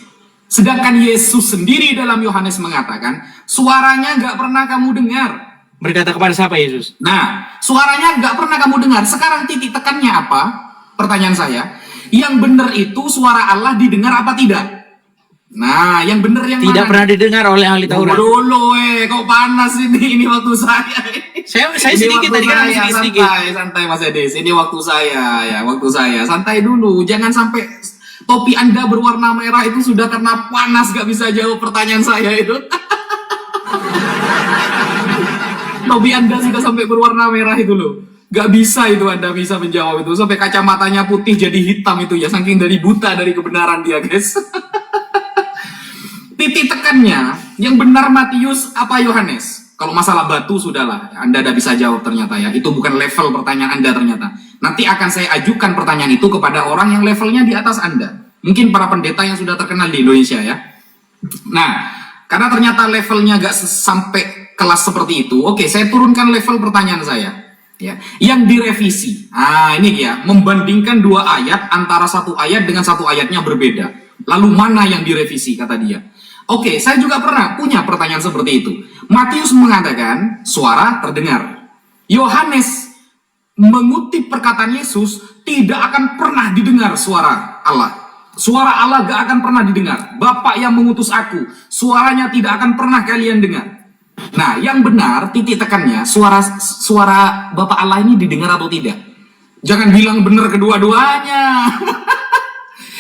C: Sedangkan Yesus sendiri dalam Yohanes mengatakan, suaranya nggak pernah kamu dengar.
B: Berkata kepada siapa Yesus?
C: Nah, suaranya nggak pernah kamu dengar. Sekarang titik tekannya apa? Pertanyaan saya. Yang benar itu suara Allah didengar apa tidak? Nah, yang benar yang
B: Tidak
C: mana?
B: pernah didengar oleh ahli Taurat.
C: Dulu, kok panas ini waktu saya.
B: Saya
C: Ini
B: sedikit
C: waktu
B: tadi kan
C: saya,
B: sedikit.
C: santai Mas Edis. Ini waktu saya ya, waktu saya. Santai dulu, jangan sampai topi Anda berwarna merah itu sudah karena panas gak bisa jawab pertanyaan saya itu. Topi Anda sudah sampai berwarna merah itu loh. Gak bisa itu Anda bisa menjawab itu. Sampai kacamatanya putih jadi hitam itu ya. Saking dari buta dari kebenaran dia guys. Titik tekannya, yang benar Matius apa Yohanes? Kalau masalah batu sudahlah, Anda tidak bisa jawab ternyata ya. Itu bukan level pertanyaan Anda ternyata. Nanti akan saya ajukan pertanyaan itu kepada orang yang levelnya di atas Anda. Mungkin para pendeta yang sudah terkenal di Indonesia ya. Nah, karena ternyata levelnya gak sampai kelas seperti itu, oke, saya turunkan level pertanyaan saya. Ya, yang direvisi. Nah, ini ya, membandingkan dua ayat antara satu ayat dengan satu ayatnya berbeda. Lalu mana yang direvisi kata dia? Oke, saya juga pernah punya pertanyaan seperti itu. Matius mengatakan suara terdengar. Yohanes mengutip perkataan Yesus, tidak akan pernah didengar suara Allah. Suara Allah gak akan pernah didengar. Bapa yang mengutus aku, suaranya tidak akan pernah kalian dengar. Nah, yang benar titik tekannya suara Bapa Allah ini didengar atau tidak. Jangan bilang benar kedua-duanya.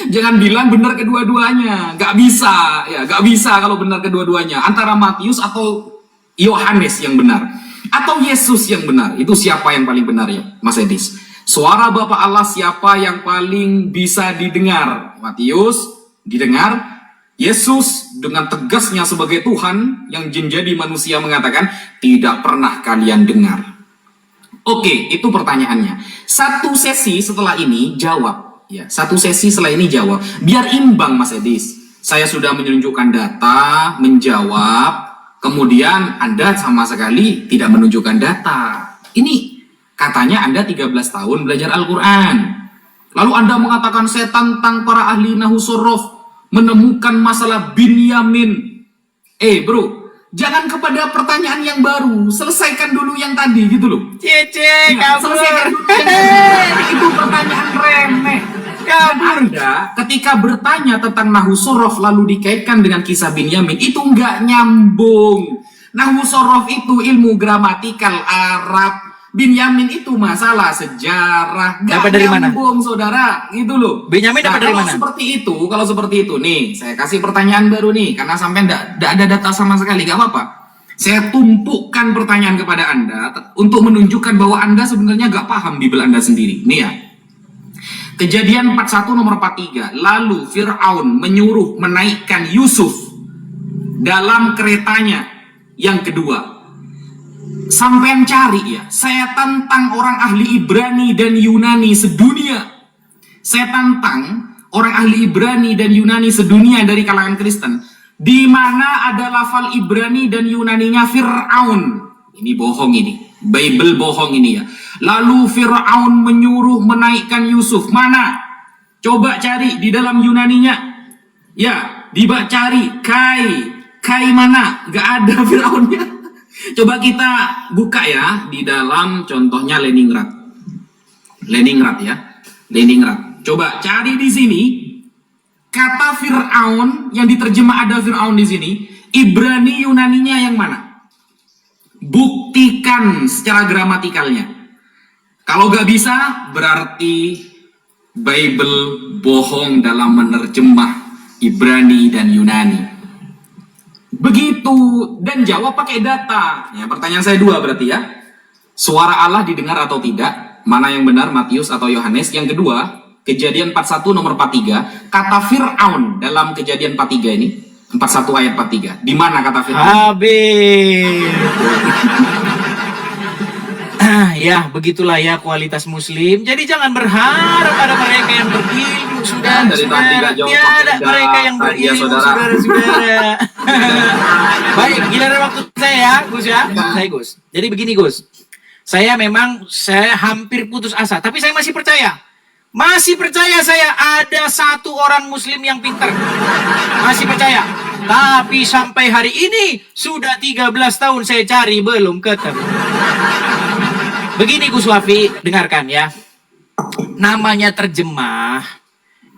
C: Jangan bilang benar kedua-duanya. Gak bisa, ya, gak bisa kalau benar kedua-duanya. Antara Matius atau Yohanes yang benar, atau Yesus yang benar. Itu siapa yang paling benar ya, Mas Edis? Suara Bapa Allah siapa yang paling bisa didengar? Matius didengar. Yesus dengan tegasnya sebagai Tuhan yang menjadi manusia mengatakan tidak pernah kalian dengar. Oke, itu pertanyaannya. Satu sesi setelah ini jawab. Ya, satu sesi setelah ini jawab. Biar imbang Mas Edis. Saya sudah menunjukkan data, menjawab. Kemudian Anda sama sekali tidak menunjukkan data. Ini katanya Anda 13 tahun belajar Al-Quran. Lalu Anda mengatakan saya tantang para ahli Nahusorov menemukan masalah Binyamin. Bro, jangan kepada pertanyaan yang baru. Selesaikan dulu yang tadi gitu loh.
B: Cece,
C: Ya,
B: kabur.
C: selesaikan dulu yang tadi. Itu pertanyaan remeh. Dan Anda ketika bertanya tentang Nahusorov lalu dikaitkan dengan kisah Binyamin, itu nggak nyambung. Nahusorov itu ilmu gramatikal Arab. Binyamin itu masalah sejarah. Gak
B: Dapat dari mana?
C: nyambung saudara, gitu loh.
B: Binyamin dapat dari
C: kalau
B: mana?
C: kalau seperti itu nih, saya kasih pertanyaan baru nih, karena sampai nggak ada data sama sekali, gak apa-apa. Saya tumpukan pertanyaan kepada Anda untuk menunjukkan bahwa Anda sebenarnya gak paham Bible Anda sendiri. Nih ya, Kejadian 41 nomor 43. Lalu Fir'aun menyuruh menaikkan Yusuf dalam keretanya yang kedua. Sampean cari ya, saya tantang orang ahli Ibrani dan Yunani sedunia. Saya tantang orang ahli Ibrani dan Yunani sedunia dari kalangan Kristen. Di mana ada lafal Ibrani dan Yunaninya Fir'aun. Ini bohong ini. Bible bohong ini ya. Lalu Fir'aun menyuruh menaikkan Yusuf. Mana? Coba cari di dalam Yunaninya. Ya, cari. Kai mana? Gak ada Fir'aunnya. Coba kita buka ya di dalam contohnya Leningrad ya, Leningrad. Coba cari di sini kata Fir'aun yang diterjemah ada Fir'aun di sini. Ibrani Yunaninya yang mana? Buktikan secara gramatikalnya. Kalau gak bisa berarti Bible bohong dalam menerjemah Ibrani dan Yunani. Begitu, dan jawab pakai data. Ya, pertanyaan saya dua berarti ya. Suara Allah didengar atau tidak? Mana yang benar, Matius atau Yohanes? Yang kedua, Kejadian 41 nomor 43, kata Fir'aun dalam Kejadian 43 ini, 41 ayat 43. Di mana kata Fir'aun?
B: Habis. Ya, begitulah ya kualitas muslim. Jadi jangan berharap ada mereka yang berilmu,
C: Dari tadi
B: saudara-saudara.
C: nggak jawab
B: Tiada
C: pakai
B: mereka yang
C: data, ya,
B: berilmu,
C: saudara.
B: saudara-saudara. Baik, giliran waktu saya ya, Gus ya. Saya Gus. Jadi begini Gus. Saya hampir putus asa, tapi saya masih percaya. Masih percaya saya ada satu orang muslim yang pintar. Masih percaya. Tapi sampai hari ini sudah 13 tahun saya cari belum ketemu. Begini Gus Wafi, dengarkan ya. Namanya terjemah,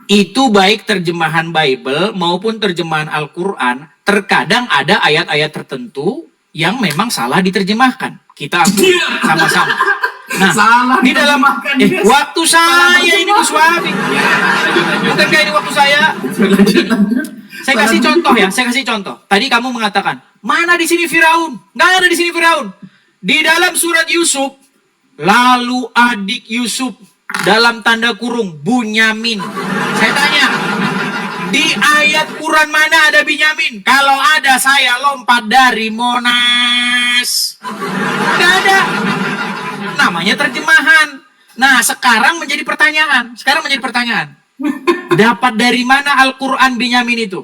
B: itu baik terjemahan Bible maupun terjemahan Al-Quran, terkadang ada ayat-ayat tertentu yang memang salah diterjemahkan. Kita akui sama-sama. Nah,
C: Salah
B: di dalam
C: diterjemahkan, yes.
B: waktu saya ini Gus Wabi. Bukankah ini waktu saya? Saya kasih contoh ya, saya kasih contoh. Tadi kamu mengatakan, mana di sini Firaun? Nggak ada di sini Firaun. Di dalam surat Yusuf, lalu adik Yusuf dalam tanda kurung Bunyamin. Saya tanya, di ayat Quran mana ada Binyamin? Kalau ada saya lompat dari Monas. Nggak ada. Namanya terjemahan. Nah, sekarang menjadi pertanyaan. Dapat dari mana Al-Quran Binyamin itu?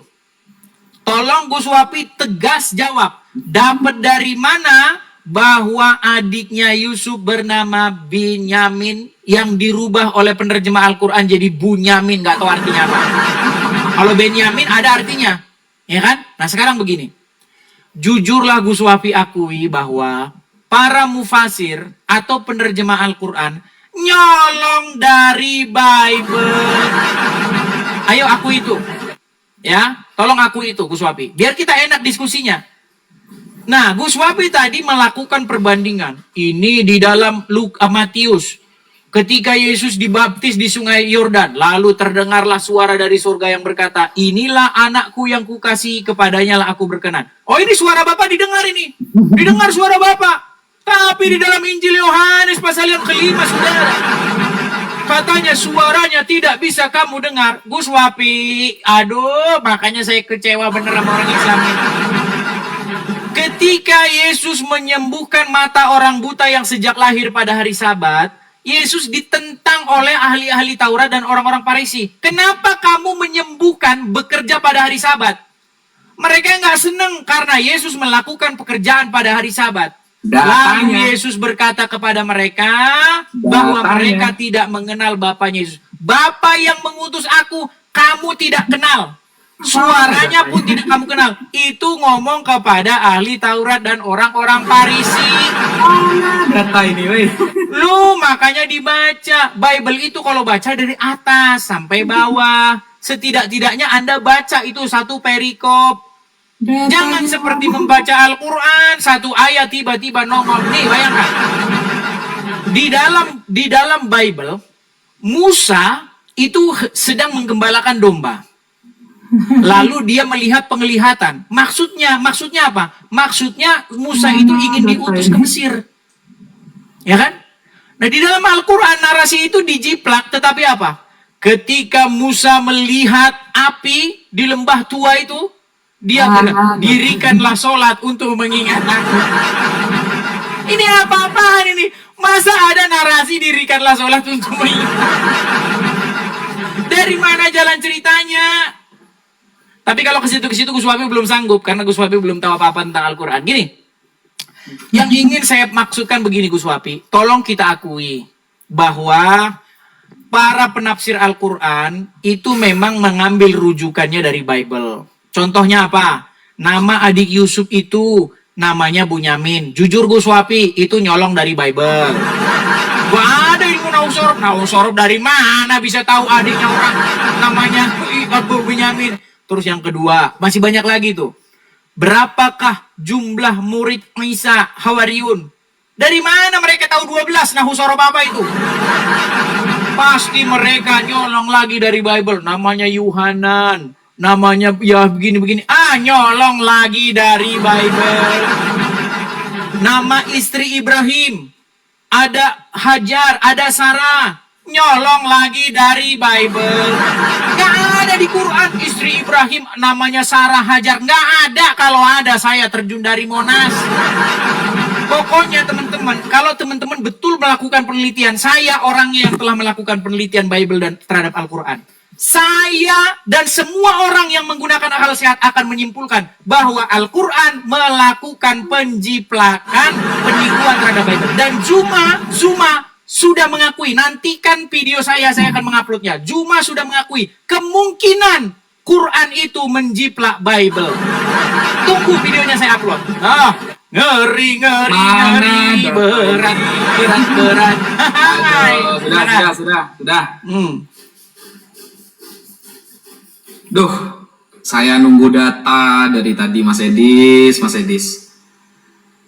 B: Tolong Gus Wapi tegas jawab. Dapat dari mana bahwa adiknya Yusuf bernama Binyamin yang dirubah oleh penerjemah Al-Quran jadi Bunyamin? Nggak tahu artinya apa. Kalau Benyamin ada artinya. Ya kan? Nah, sekarang begini. Jujurlah Gus Wapi akui bahwa para mufasir atau penerjemah Al-Quran nyolong dari Bible. Ayo aku itu. Ya, tolong aku itu Gus Wapi. Biar kita enak diskusinya. Nah, Gus Wapi tadi melakukan perbandingan. Ini di dalam Matius. Ketika Yesus dibaptis di sungai Yordan, lalu terdengarlah suara dari surga yang berkata, inilah anakku yang kukasihi, kepadanya lah aku berkenan. Oh, ini suara Bapak didengar ini. Didengar suara Bapak. Tapi di dalam Injil Yohanes pasal yang kelima, saudara, katanya suaranya tidak bisa kamu dengar. Gus Wapi, aduh, makanya saya kecewa bener sama orang Islam ini. Ketika Yesus menyembuhkan mata orang buta yang sejak lahir pada hari Sabat, Yesus ditentang oleh ahli-ahli Taurat dan orang-orang Farisi. Kenapa kamu menyembuhkan bekerja pada hari Sabat? Mereka nggak senang karena Yesus melakukan pekerjaan pada hari Sabat. Lalu Yesus berkata kepada mereka bahwa mereka tidak mengenal Bapaknya Yesus. Bapa yang mengutus aku, kamu tidak kenal. Suaranya pun tidak kamu kenal. Itu ngomong kepada ahli Taurat dan orang-orang Farisi.
C: Data ini, weh.
B: Lu makanya dibaca. Bible itu kalau baca dari atas sampai bawah. Setidak-tidaknya Anda baca itu satu perikop. Jangan seperti membaca Al-Quran, satu ayat tiba-tiba nongol. Nih, bayangkan. Di dalam Bible, Musa itu sedang menggembalakan domba. Lalu dia melihat penglihatan. Maksudnya apa? Maksudnya Musa itu ingin diutus ke Mesir. Ya kan? Nah, di dalam Al-Quran narasi itu dijiplak, tetapi apa? Ketika Musa melihat api di lembah tua itu, dia bilang, dirikanlah sholat untuk mengingat aku. Ini apa-apaan ini? Masa ada narasi dirikanlah sholat untuk mengingat? Dari mana jalan ceritanya? Tapi kalau ke situ Gus Wapi belum sanggup, karena Gus Wapi belum tahu apa-apa tentang Al-Quran. Gini, yang ingin saya maksudkan begini Gus Wapi, tolong kita akui bahwa para penafsir Al-Quran itu memang mengambil rujukannya dari Bible. Contohnya apa? Nama adik Yusuf itu namanya Bunyamin. Jujur Gus Wapi, itu nyolong dari Bible. Gak ada ilmu Nausorob dari mana bisa tahu adiknya orang namanya Bunyamin. Terus yang kedua, masih banyak lagi tuh. Berapakah jumlah murid Isa Hawariyun? Dari mana mereka tahu 12 Nausorob apa itu? Pasti mereka nyolong lagi dari Bible. Namanya Yuhanan. Namanya ya begini-begini. Nyolong lagi dari Bible. Nama istri Ibrahim. Ada Hajar, ada Sarah. Nyolong lagi dari Bible. Gak ada di Quran istri Ibrahim namanya Sarah Hajar. Gak ada. Kalau ada saya terjun dari Monas. Pokoknya teman-teman, kalau teman-teman betul melakukan penelitian, saya orangnya yang telah melakukan penelitian Bible dan terhadap Al-Quran. Saya dan semua orang yang menggunakan akal sehat akan menyimpulkan bahwa Al-Quran melakukan penjiplakan, penipuan terhadap Bible. Dan Zuma sudah mengakui, nantikan video saya akan menguploadnya. Zuma sudah mengakui kemungkinan Quran itu menjiplak Bible. Tunggu videonya saya upload. Ngeri, berat.
C: Sudah. Duh, saya nunggu data dari tadi Mas Edis.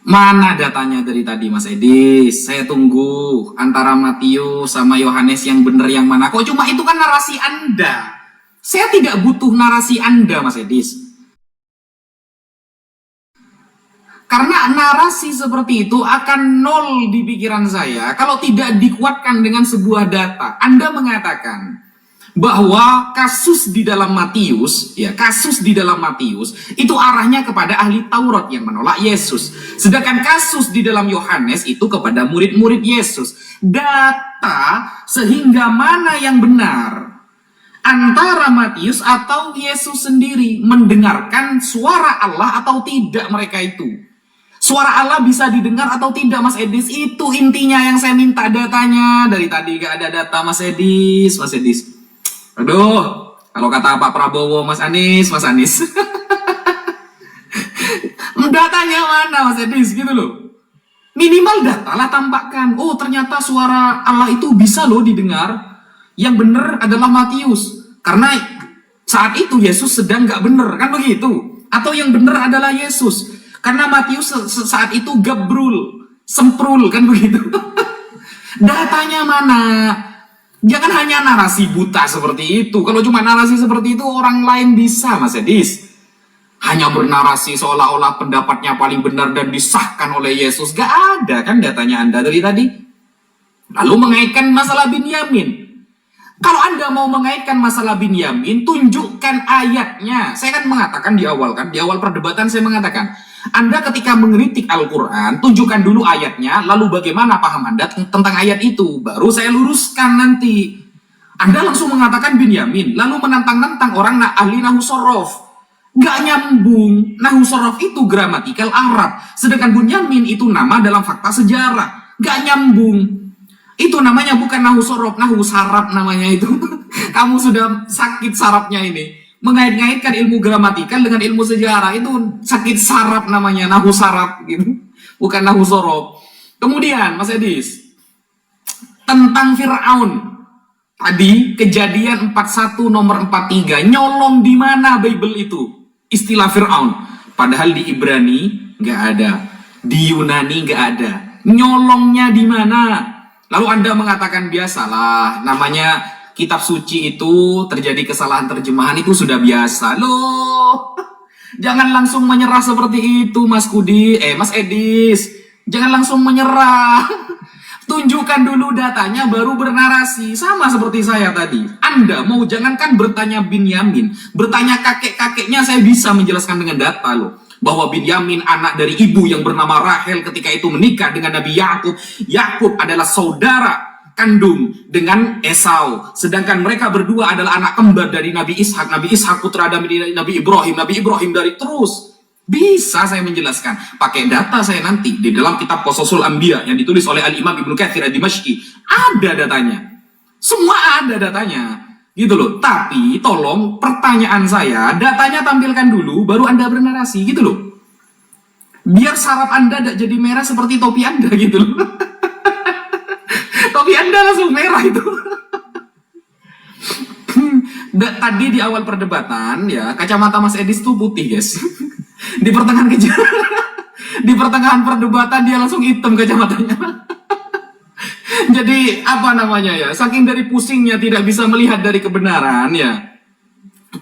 C: Mana datanya dari tadi Mas Edis? Saya tunggu antara Matius sama Yohanes yang benar yang mana. Kok cuma itu kan narasi Anda? Saya tidak butuh narasi Anda Mas Edis. Karena narasi seperti itu akan nol di pikiran saya kalau tidak dikuatkan dengan sebuah data. Anda mengatakan bahwa kasus di dalam Matius, ya kasus di dalam Matius itu arahnya kepada ahli Taurat yang menolak Yesus. Sedangkan kasus di dalam Yohanes itu kepada murid-murid Yesus. Data sehingga mana yang benar antara Matius atau Yesus sendiri, mendengarkan suara Allah atau tidak mereka itu. Suara Allah bisa didengar atau tidak Mas Edis? Itu intinya yang saya minta datanya. Dari tadi gak ada data Mas Edis. Mas Edis, aduh, kalau kata Pak Prabowo, Mas Anies. Datanya mana Mas Edis gitu loh. Minimal data lah tampakkan. Oh ternyata suara Allah itu bisa loh didengar. Yang benar adalah Matius. Karena saat itu Yesus sedang gak benar, kan begitu. Atau yang benar adalah Yesus. Karena Matius saat itu gabrul, semprul, kan begitu. Datanya mana? Jangan hanya narasi buta seperti itu. Kalau cuma narasi seperti itu orang lain bisa Mas Edis. Hanya bernarasi seolah-olah pendapatnya paling benar dan disahkan oleh Yesus. Gak ada kan datanya Anda dari tadi. Lalu mengaitkan masalah Binyamin. Kalau Anda mau mengaitkan masalah Binyamin, tunjukkan ayatnya. Saya kan mengatakan di awal perdebatan saya mengatakan, Anda ketika mengkritik Al-Quran, tunjukkan dulu ayatnya, lalu bagaimana paham Anda tentang ayat itu. Baru saya luruskan nanti. Anda langsung mengatakan Binyamin, lalu menantang-nantang orang ahli Nahu Sorof. Gak nyambung. Nahu Sorof itu gramatikal Arab, sedangkan Binyamin itu nama dalam fakta sejarah. Gak nyambung. Itu namanya bukan Nahu Sorof, Nahu Saraf namanya itu. Kamu sudah sakit sarafnya ini. Mengait-ngaitkan ilmu gramatikal dengan ilmu sejarah itu sakit saraf namanya, Nahu Saraf gitu. Bukan Nahu Sorof. Kemudian Mas Edis, tentang Fir'aun. Tadi kejadian 41 nomor 43, nyolong di mana Bible itu? Istilah Fir'aun. Padahal di Ibrani nggak ada, di Yunani nggak ada. Nyolongnya di mana? Lalu Anda mengatakan biasalah, namanya kitab suci itu terjadi kesalahan terjemahan itu sudah biasa. Loh, jangan langsung menyerah seperti itu Mas Edis. Jangan langsung menyerah. Tunjukkan dulu datanya baru bernarasi. Sama seperti saya tadi. Anda mau jangankan bertanya Binyamin, bertanya kakek-kakeknya saya bisa menjelaskan dengan data loh. Bahwa Binyamin anak dari ibu yang bernama Rahel ketika itu menikah dengan Nabi Yakub. Yakub adalah saudara kandung dengan Esau. Sedangkan mereka berdua adalah anak kembar dari Nabi Ishak. Nabi Ishak putra dari Nabi Ibrahim. Nabi Ibrahim dari terus. Bisa saya menjelaskan. Pakai data saya nanti. Di dalam kitab Qasasul Anbiya yang ditulis oleh Al-Imam Ibnu Katsir Ad-Dimashqi. Ada datanya. Semua ada datanya. Gitu loh. Tapi tolong pertanyaan saya, datanya tampilkan dulu baru Anda bernarasi gitu loh. Biar saraf Anda tidak jadi merah seperti topi Anda gitu loh. Topi Anda langsung merah itu. Tadi di awal perdebatan ya, kacamata Mas Edis tuh putih guys. Di pertengahan perdebatan dia langsung hitam kacamatanya. Jadi apa namanya ya, saking dari pusingnya tidak bisa melihat dari kebenaran ya.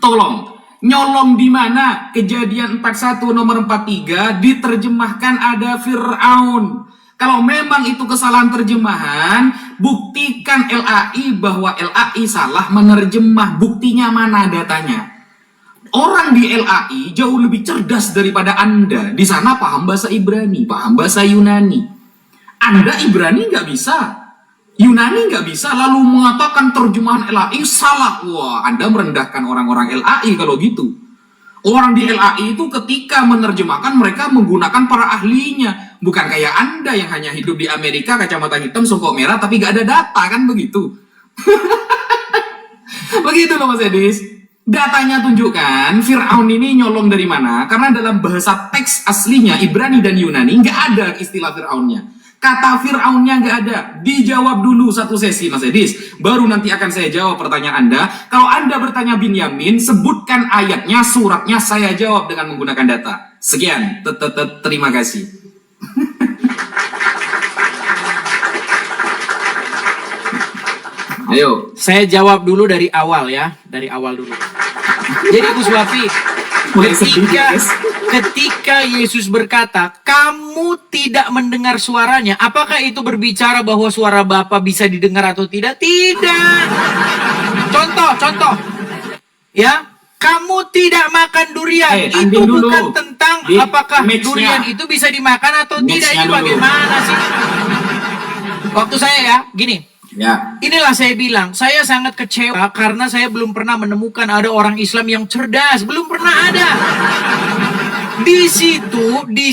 C: Tolong, nyolong di mana? Kejadian 41 nomor 43 diterjemahkan ada Fir'aun. Kalau memang itu kesalahan terjemahan, buktikan LAI bahwa LAI salah menerjemah. Buktinya mana datanya? Orang di LAI jauh lebih cerdas daripada Anda. Di sana paham bahasa Ibrani, paham bahasa Yunani. Anda Ibrani nggak bisa, Yunani nggak bisa, lalu mengatakan terjemahan LAI salah. Wah, Anda merendahkan orang-orang LAI kalau gitu. Orang di LAI itu ketika menerjemahkan mereka menggunakan para ahlinya. Bukan kayak Anda yang hanya hidup di Amerika, kacamata hitam, songkok merah, tapi nggak ada data, kan begitu. Begitu loh Mas Edis. Datanya tunjukkan Fir'aun ini nyolong dari mana. Karena dalam bahasa teks aslinya Ibrani dan Yunani nggak ada istilah Fir'aunnya. Kata Fir'aunnya nggak ada. Dijawab dulu satu sesi Mas Edis. Baru nanti akan saya jawab pertanyaan Anda. Kalau Anda bertanya Binyamin, sebutkan ayatnya, suratnya, saya jawab dengan menggunakan data. Sekian, terima kasih. Ayo.
B: Saya jawab dulu dari awal ya, dari awal dulu. Jadi Gus Wafi,
C: Mulai sedih,
B: ketika,
C: guys.
B: ketika Yesus berkata, kamu tidak mendengar suaranya, apakah itu berbicara bahwa suara Bapa bisa didengar atau tidak? Tidak. Contoh. Ya, kamu tidak makan durian.
C: Tampil
B: Itu
C: dulu.
B: bukan tentang
C: Di
B: apakah
C: mix-nya.
B: durian itu bisa dimakan atau tidak.
C: Mix-nya
B: Ini
C: dulu.
B: bagaimana sih? Waktu saya ya, gini.
C: Ya.
B: Inilah saya bilang, saya sangat kecewa karena saya belum pernah menemukan ada orang Islam yang cerdas, belum pernah ada. Di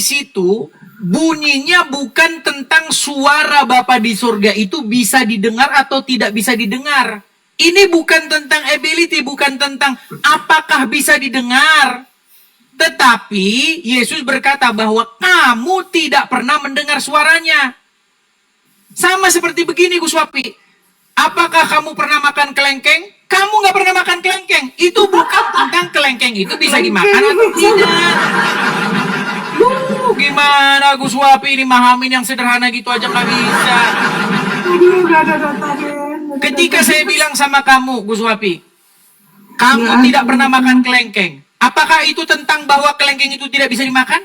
B: situ bunyinya bukan tentang suara Bapa di surga itu bisa didengar atau tidak bisa didengar. Ini bukan tentang ability, bukan tentang apakah bisa didengar. Tetapi Yesus berkata bahwa kamu tidak pernah mendengar suaranya. Sama seperti begini Gus Wapi. Apakah kamu pernah makan kelengkeng? Kamu nggak pernah makan kelengkeng. Itu bukan tentang kelengkeng itu bisa dimakan atau tidak. Gimana Gus Wapi ini mahamin yang sederhana gitu aja nggak bisa. Ketika saya bilang sama kamu Gus Wapi, kamu tidak pernah makan kelengkeng. Apakah itu tentang bahwa kelengkeng itu tidak bisa dimakan?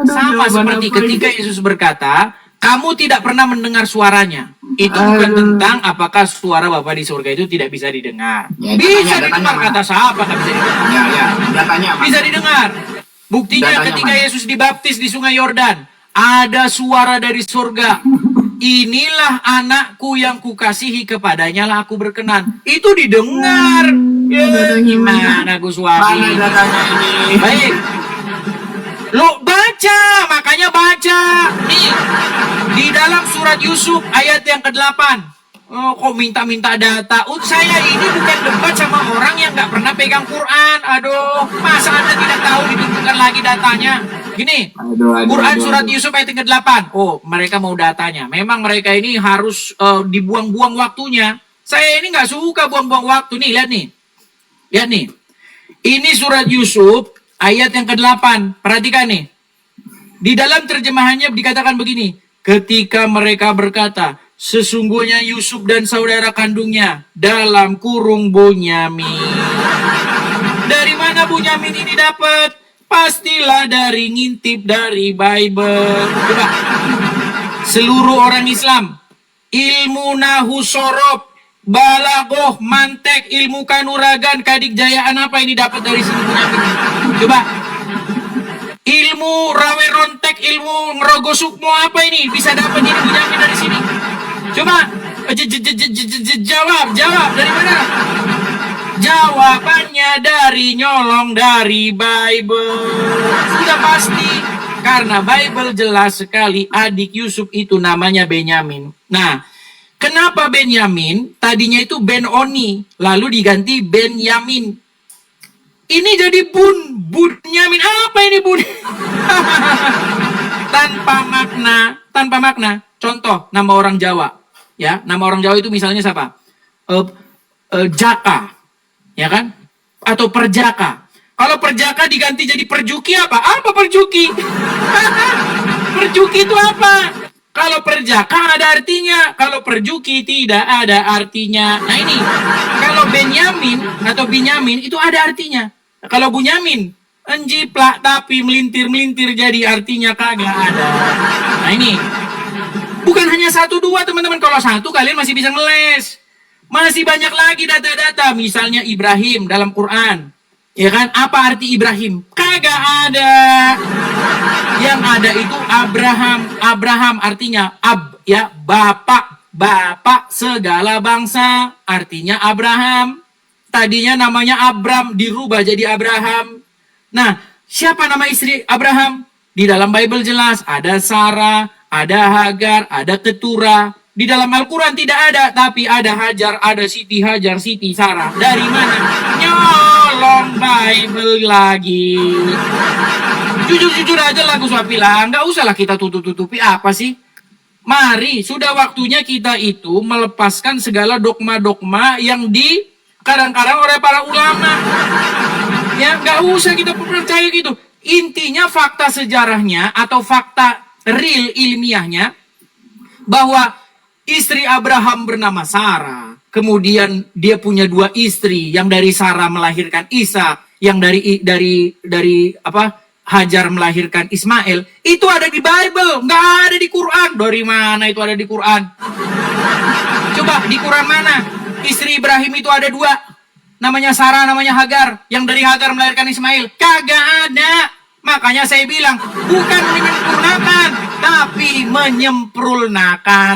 B: Sama seperti ketika Yesus berkata, kamu tidak pernah mendengar suaranya. Itu bukan tentang apakah suara Bapa di surga itu tidak bisa didengar.
C: Ya,
B: Bisa
C: datanya
B: didengar,
C: mana?
B: kata siapa nggak bisa didengar.
C: Ya, datanya mana?
B: Bisa didengar. Buktinya
C: Datanya
B: ketika
C: mana?
B: Yesus dibaptis di Sungai Yordan, ada suara dari surga. Inilah anakku yang kukasihi, kepadanya lah aku berkenan. Itu didengar. Ya, gimana Gus
C: Mana
B: Wafi?
C: datanya ini?
B: Baik. Lo baca, makanya baca. Nih, di dalam surat Yusuf ayat yang ke-8. Oh, kok minta-minta data? Saya ini bukan debat sama orang yang nggak pernah pegang Quran. Aduh, masa Anda tidak tahu ditunjukkan lagi datanya? Gini, Quran surat Yusuf ayat yang ke-8. Oh, mereka mau datanya. Memang mereka ini harus dibuang-buang waktunya. Saya ini nggak suka buang-buang waktu. Nih, lihat nih. Lihat nih. Ini surat Yusuf ayat yang ke-8. Perhatikan nih. Di dalam terjemahannya dikatakan begini. Ketika mereka berkata, sesungguhnya Yusuf dan saudara kandungnya dalam kurung Bunyamin. Dari mana Bunyamin ini dapat? Pastilah dari ngintip dari Bible. Coba. Seluruh orang Islam, ilmu nahu sorob, balagoh, mantek, ilmu kanuragan, kadikjayaan apa ini dapat dari sini Bunyamin? Coba. Ilmu rawe rontek, ilmu ngerogo sukmo apa ini bisa dapat ini Bunyamin dari sini? Coba jawab dari mana? Jawabannya dari nyolong dari Bible. Sudah pasti karena Bible jelas sekali adik Yusuf itu namanya Benyamin. Nah, kenapa Benyamin? Tadinya itu Ben-Oni, lalu diganti Benyamin. Ini jadi Bunyamin. Apa ini Bun? Tanpa makna. Contoh nama orang Jawa, ya. Nama orang Jawa itu misalnya siapa? Jaka, ya kan? Atau Perjaka. Kalau Perjaka diganti jadi Perjuki apa? Apa Perjuki? Perjuki itu apa? Kalau Perjaka ada artinya, kalau Perjuki tidak ada artinya. Nah ini, kalau Benyamin atau Binyamin itu ada artinya. Kalau Bunyamin, enjiplak tapi melintir-melintir jadi artinya kagak ada. Nah ini, bukan hanya 1, 2 teman-teman. Kalau 1 kalian masih bisa ngeles. Masih banyak lagi data-data. Misalnya Ibrahim dalam Quran. Ya kan? Apa arti Ibrahim? Kagak ada. Yang ada itu Abraham. Abraham artinya ya, bapak segala bangsa. Artinya Abraham. Tadinya namanya Abram, dirubah jadi Abraham. Nah, siapa nama istri Abraham? Di dalam Bible jelas ada Sarah, ada Hagar, ada Ketura. Di dalam Al-Quran tidak ada, tapi ada Hajar, ada Siti Hajar, Siti Sarah. Dari mana? Nyolong Bible lagi. Jujur-jujur aja lah Gus Wafi lah, nggak usah lah kita tutup-tutupi apa sih? Mari, sudah waktunya kita itu melepaskan segala dogma-dogma yang kadang-kadang oleh para ulama. Ya, nggak usah kita percaya gitu. Intinya fakta sejarahnya atau fakta real ilmiahnya bahwa istri Abraham bernama Sarah. Kemudian dia punya 2 istri, yang dari Sarah melahirkan Isa, yang dari Hajar melahirkan Ismail. Itu ada di Bible, nggak ada di Quran. Dari mana itu ada di Quran? Coba di Quran mana? Istri Ibrahim itu ada 2. Namanya Sarah, namanya Hagar. Yang dari Hagar melahirkan Ismail. Kagak ada. Makanya saya bilang, bukan menyempurnakan, tapi menyempurnakan.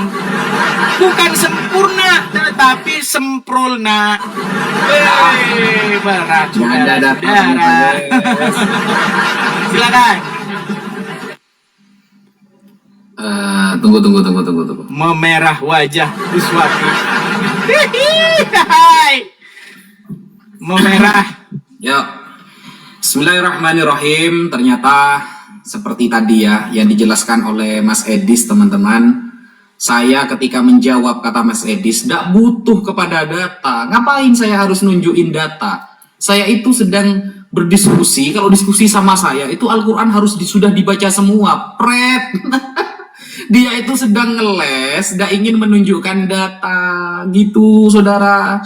B: Bukan sempurna, tetapi sempurna. Berat.
C: Ada data.
B: Silakan.
C: Tunggu.
B: Memerah wajah Uswati. Memerah.
C: Yuk. Bismillahirrahmanirrahim. Ternyata seperti tadi ya yang dijelaskan oleh Mas Edis, teman-teman. Saya ketika menjawab, kata Mas Edis, tidak butuh kepada data. Ngapain saya harus nunjukin data? Saya itu sedang berdiskusi. Kalau diskusi sama saya itu Al-Quran harus sudah dibaca semua. Pret. Dia itu sedang ngeles, tidak ingin menunjukkan data gitu, saudara.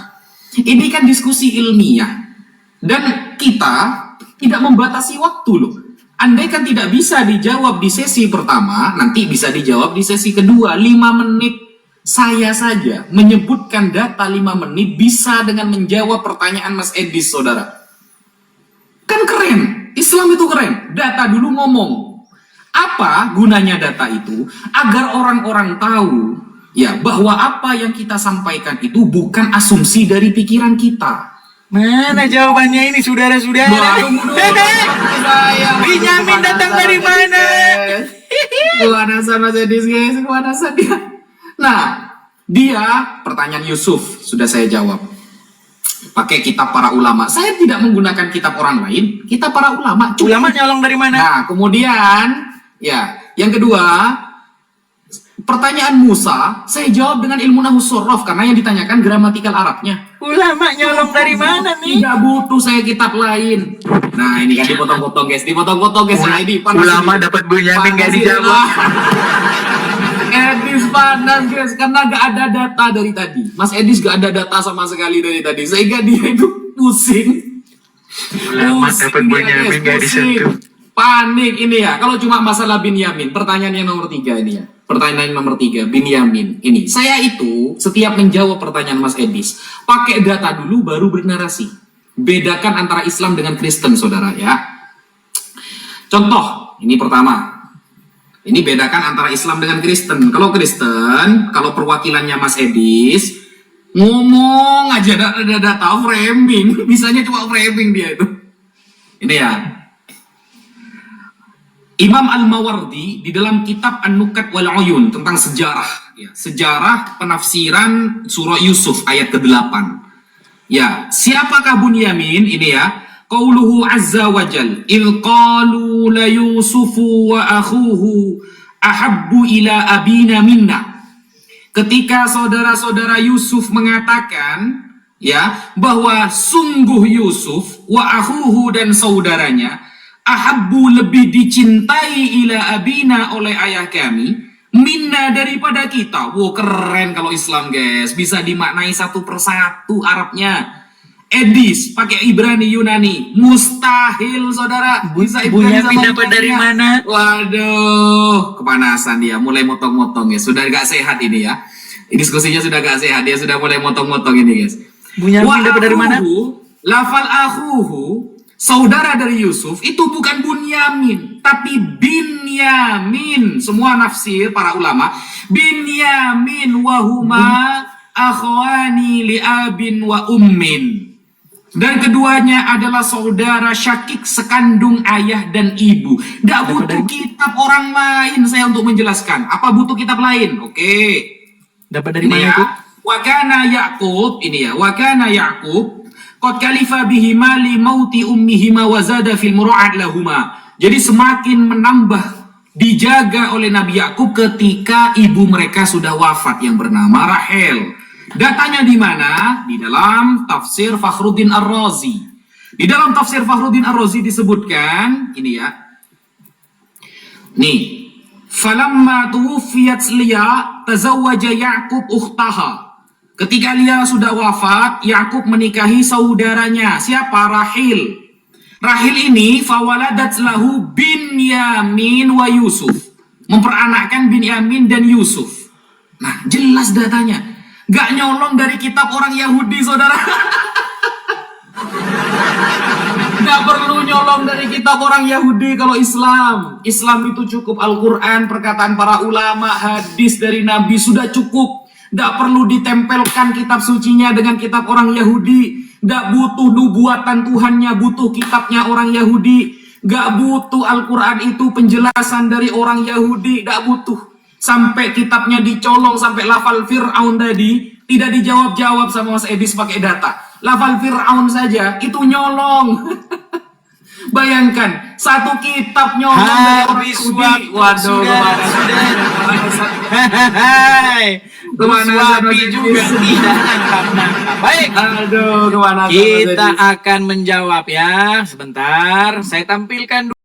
C: Ini kan diskusi ilmiah. Dan kita tidak membatasi waktu loh. Andai kan tidak bisa dijawab di sesi pertama, nanti bisa dijawab di sesi kedua. 5 menit saya saja menyebutkan data 5 menit bisa dengan menjawab pertanyaan Mas Edis, saudara. Kan keren. Islam itu keren. Data dulu ngomong. Apa gunanya data itu? Agar orang-orang tahu ya bahwa apa yang kita sampaikan itu bukan asumsi dari pikiran kita.
B: Mana jawabannya ini, saudara-saudara? Benyamin datang dari mana?
C: Kewanasan Mas Edis, guys. Kewanasan dia. Nah, dia pertanyaan Yusuf sudah saya jawab. Pakai kitab para ulama. Saya tidak menggunakan kitab orang lain. Kitab para ulama.
B: Ulama nyolong dari mana?
C: Nah, kemudian ya, yang kedua, pertanyaan Musa, saya jawab dengan ilmu nahwu shorof karena yang ditanyakan gramatikal Arabnya.
B: Ulama nyolong dari mana nih?
C: Tidak butuh saya kitab lain. Nah, ini kan dipotong-potong, guys. Dipotong-potong, guys. Nah, ini panas.
B: Ulama dapat Benyamin nggak dijawab.
C: Edis panas, guys, karena gak ada data dari tadi. Mas Edis gak ada data sama sekali dari tadi, sehingga dia itu pusing.
B: Ulama dapat Benyamin nggak disentuh.
C: Panik ini ya. Kalau cuma masalah Binyamin, pertanyaan yang nomor 3 ini ya. Pertanyaan nomor 3, Binyamin. Ini, saya itu setiap menjawab pertanyaan Mas Edis, pakai data dulu baru bernarasi. Bedakan antara Islam dengan Kristen, saudara ya. Contoh, ini pertama. Ini bedakan antara Islam dengan Kristen. Kalau Kristen, kalau perwakilannya Mas Edis, ngomong aja ada data framing. Bisanya cuma framing dia itu. Ini ya. Imam Al-Mawardi di dalam kitab An-Nukat wal Uyun tentang sejarah, ya, sejarah penafsiran surah Yusuf ayat ke-8. Ya, siapakah Bunyamin? Ini ya. Qauluhu azza wa jal, "Il qalu la Yusufu wa akhuhu ahabbu ila abina minna." Ketika saudara-saudara Yusuf mengatakan, ya, bahwa sungguh Yusuf wa akhuhu dan saudaranya ahabbu lebih dicintai ila abina oleh ayah kami minna daripada kita. Wow, keren kalau Islam, guys, bisa dimaknai satu persatu Arabnya. Edis pakai Ibrani Yunani mustahil, saudara. Bisa Ibrani sama
B: dapat dari mana?
C: Waduh, kepanasan dia, mulai motong-motong ya. Sudah gak sehat ini ya. Diskusinya sudah gak sehat, dia sudah mulai motong-motong ini, guys.
B: Bunyamin dapat dari mana?
C: Lafal akhuhu, saudara dari Yusuf itu bukan Bunyamin, tapi Binyamin. Semua nafsir para ulama, Binyamin wahuma akhwani li abin wa ummin. Dan keduanya adalah saudara syakik sekandung ayah dan ibu. Tidak butuh kitab orang lain saya untuk menjelaskan. Apa butuh kitab lain? Oke.
B: Dapat dari
C: Ini
B: mana
C: ya.
B: itu?
C: Wakana Yaqub, ini ya. Wakana Yaqub qad kalifa bihima li mauti ummihima wa zada fil mura'at lahuma. Jadi semakin menambah dijaga oleh Nabi Yakub ketika ibu mereka sudah wafat yang bernama Rahel. Datanya di mana? Di dalam tafsir Fakhruddin Ar-Razi. Di dalam tafsir Fakhruddin Ar-Razi disebutkan ini ya. Nih, Falamma tuwfiyat Lia tazawwaja Ya'qub ukhtaha. Ketika Lia sudah wafat, Yakub menikahi saudaranya. Siapa? Rahil. Rahil ini fawaladat lahu Binyamin wa Yusuf. Memperanakkan Binyamin dan Yusuf. Nah, jelas datanya. Gak nyolong dari kitab orang Yahudi, saudara. Gak perlu nyolong dari kitab orang Yahudi kalau Islam. Islam itu cukup Al-Quran, perkataan para ulama, hadis dari Nabi sudah cukup. Gak perlu ditempelkan kitab sucinya dengan kitab orang Yahudi. Gak butuh nubuatan Tuhannya, butuh kitabnya orang Yahudi. Gak butuh Al-Quran itu penjelasan dari orang Yahudi. Gak butuh. Sampai kitabnya dicolong, sampai lafal Fir'aun tadi tidak dijawab-jawab sama Mas Edis pakai data. Lafal Fir'aun saja itu nyolong. Bayangkan, satu kitab nyolong dari orang
B: Habis
C: Yahudi.
B: waktu,
C: Waduh,
B: Hai,
C: Kemana
B: Suwabi
C: Mas
B: juga
C: Edis?
B: tidak nangkap-nangkap. Baik,
C: Aduh, kemana
B: kita akan menjawab ya. Sebentar, saya tampilkan dulu.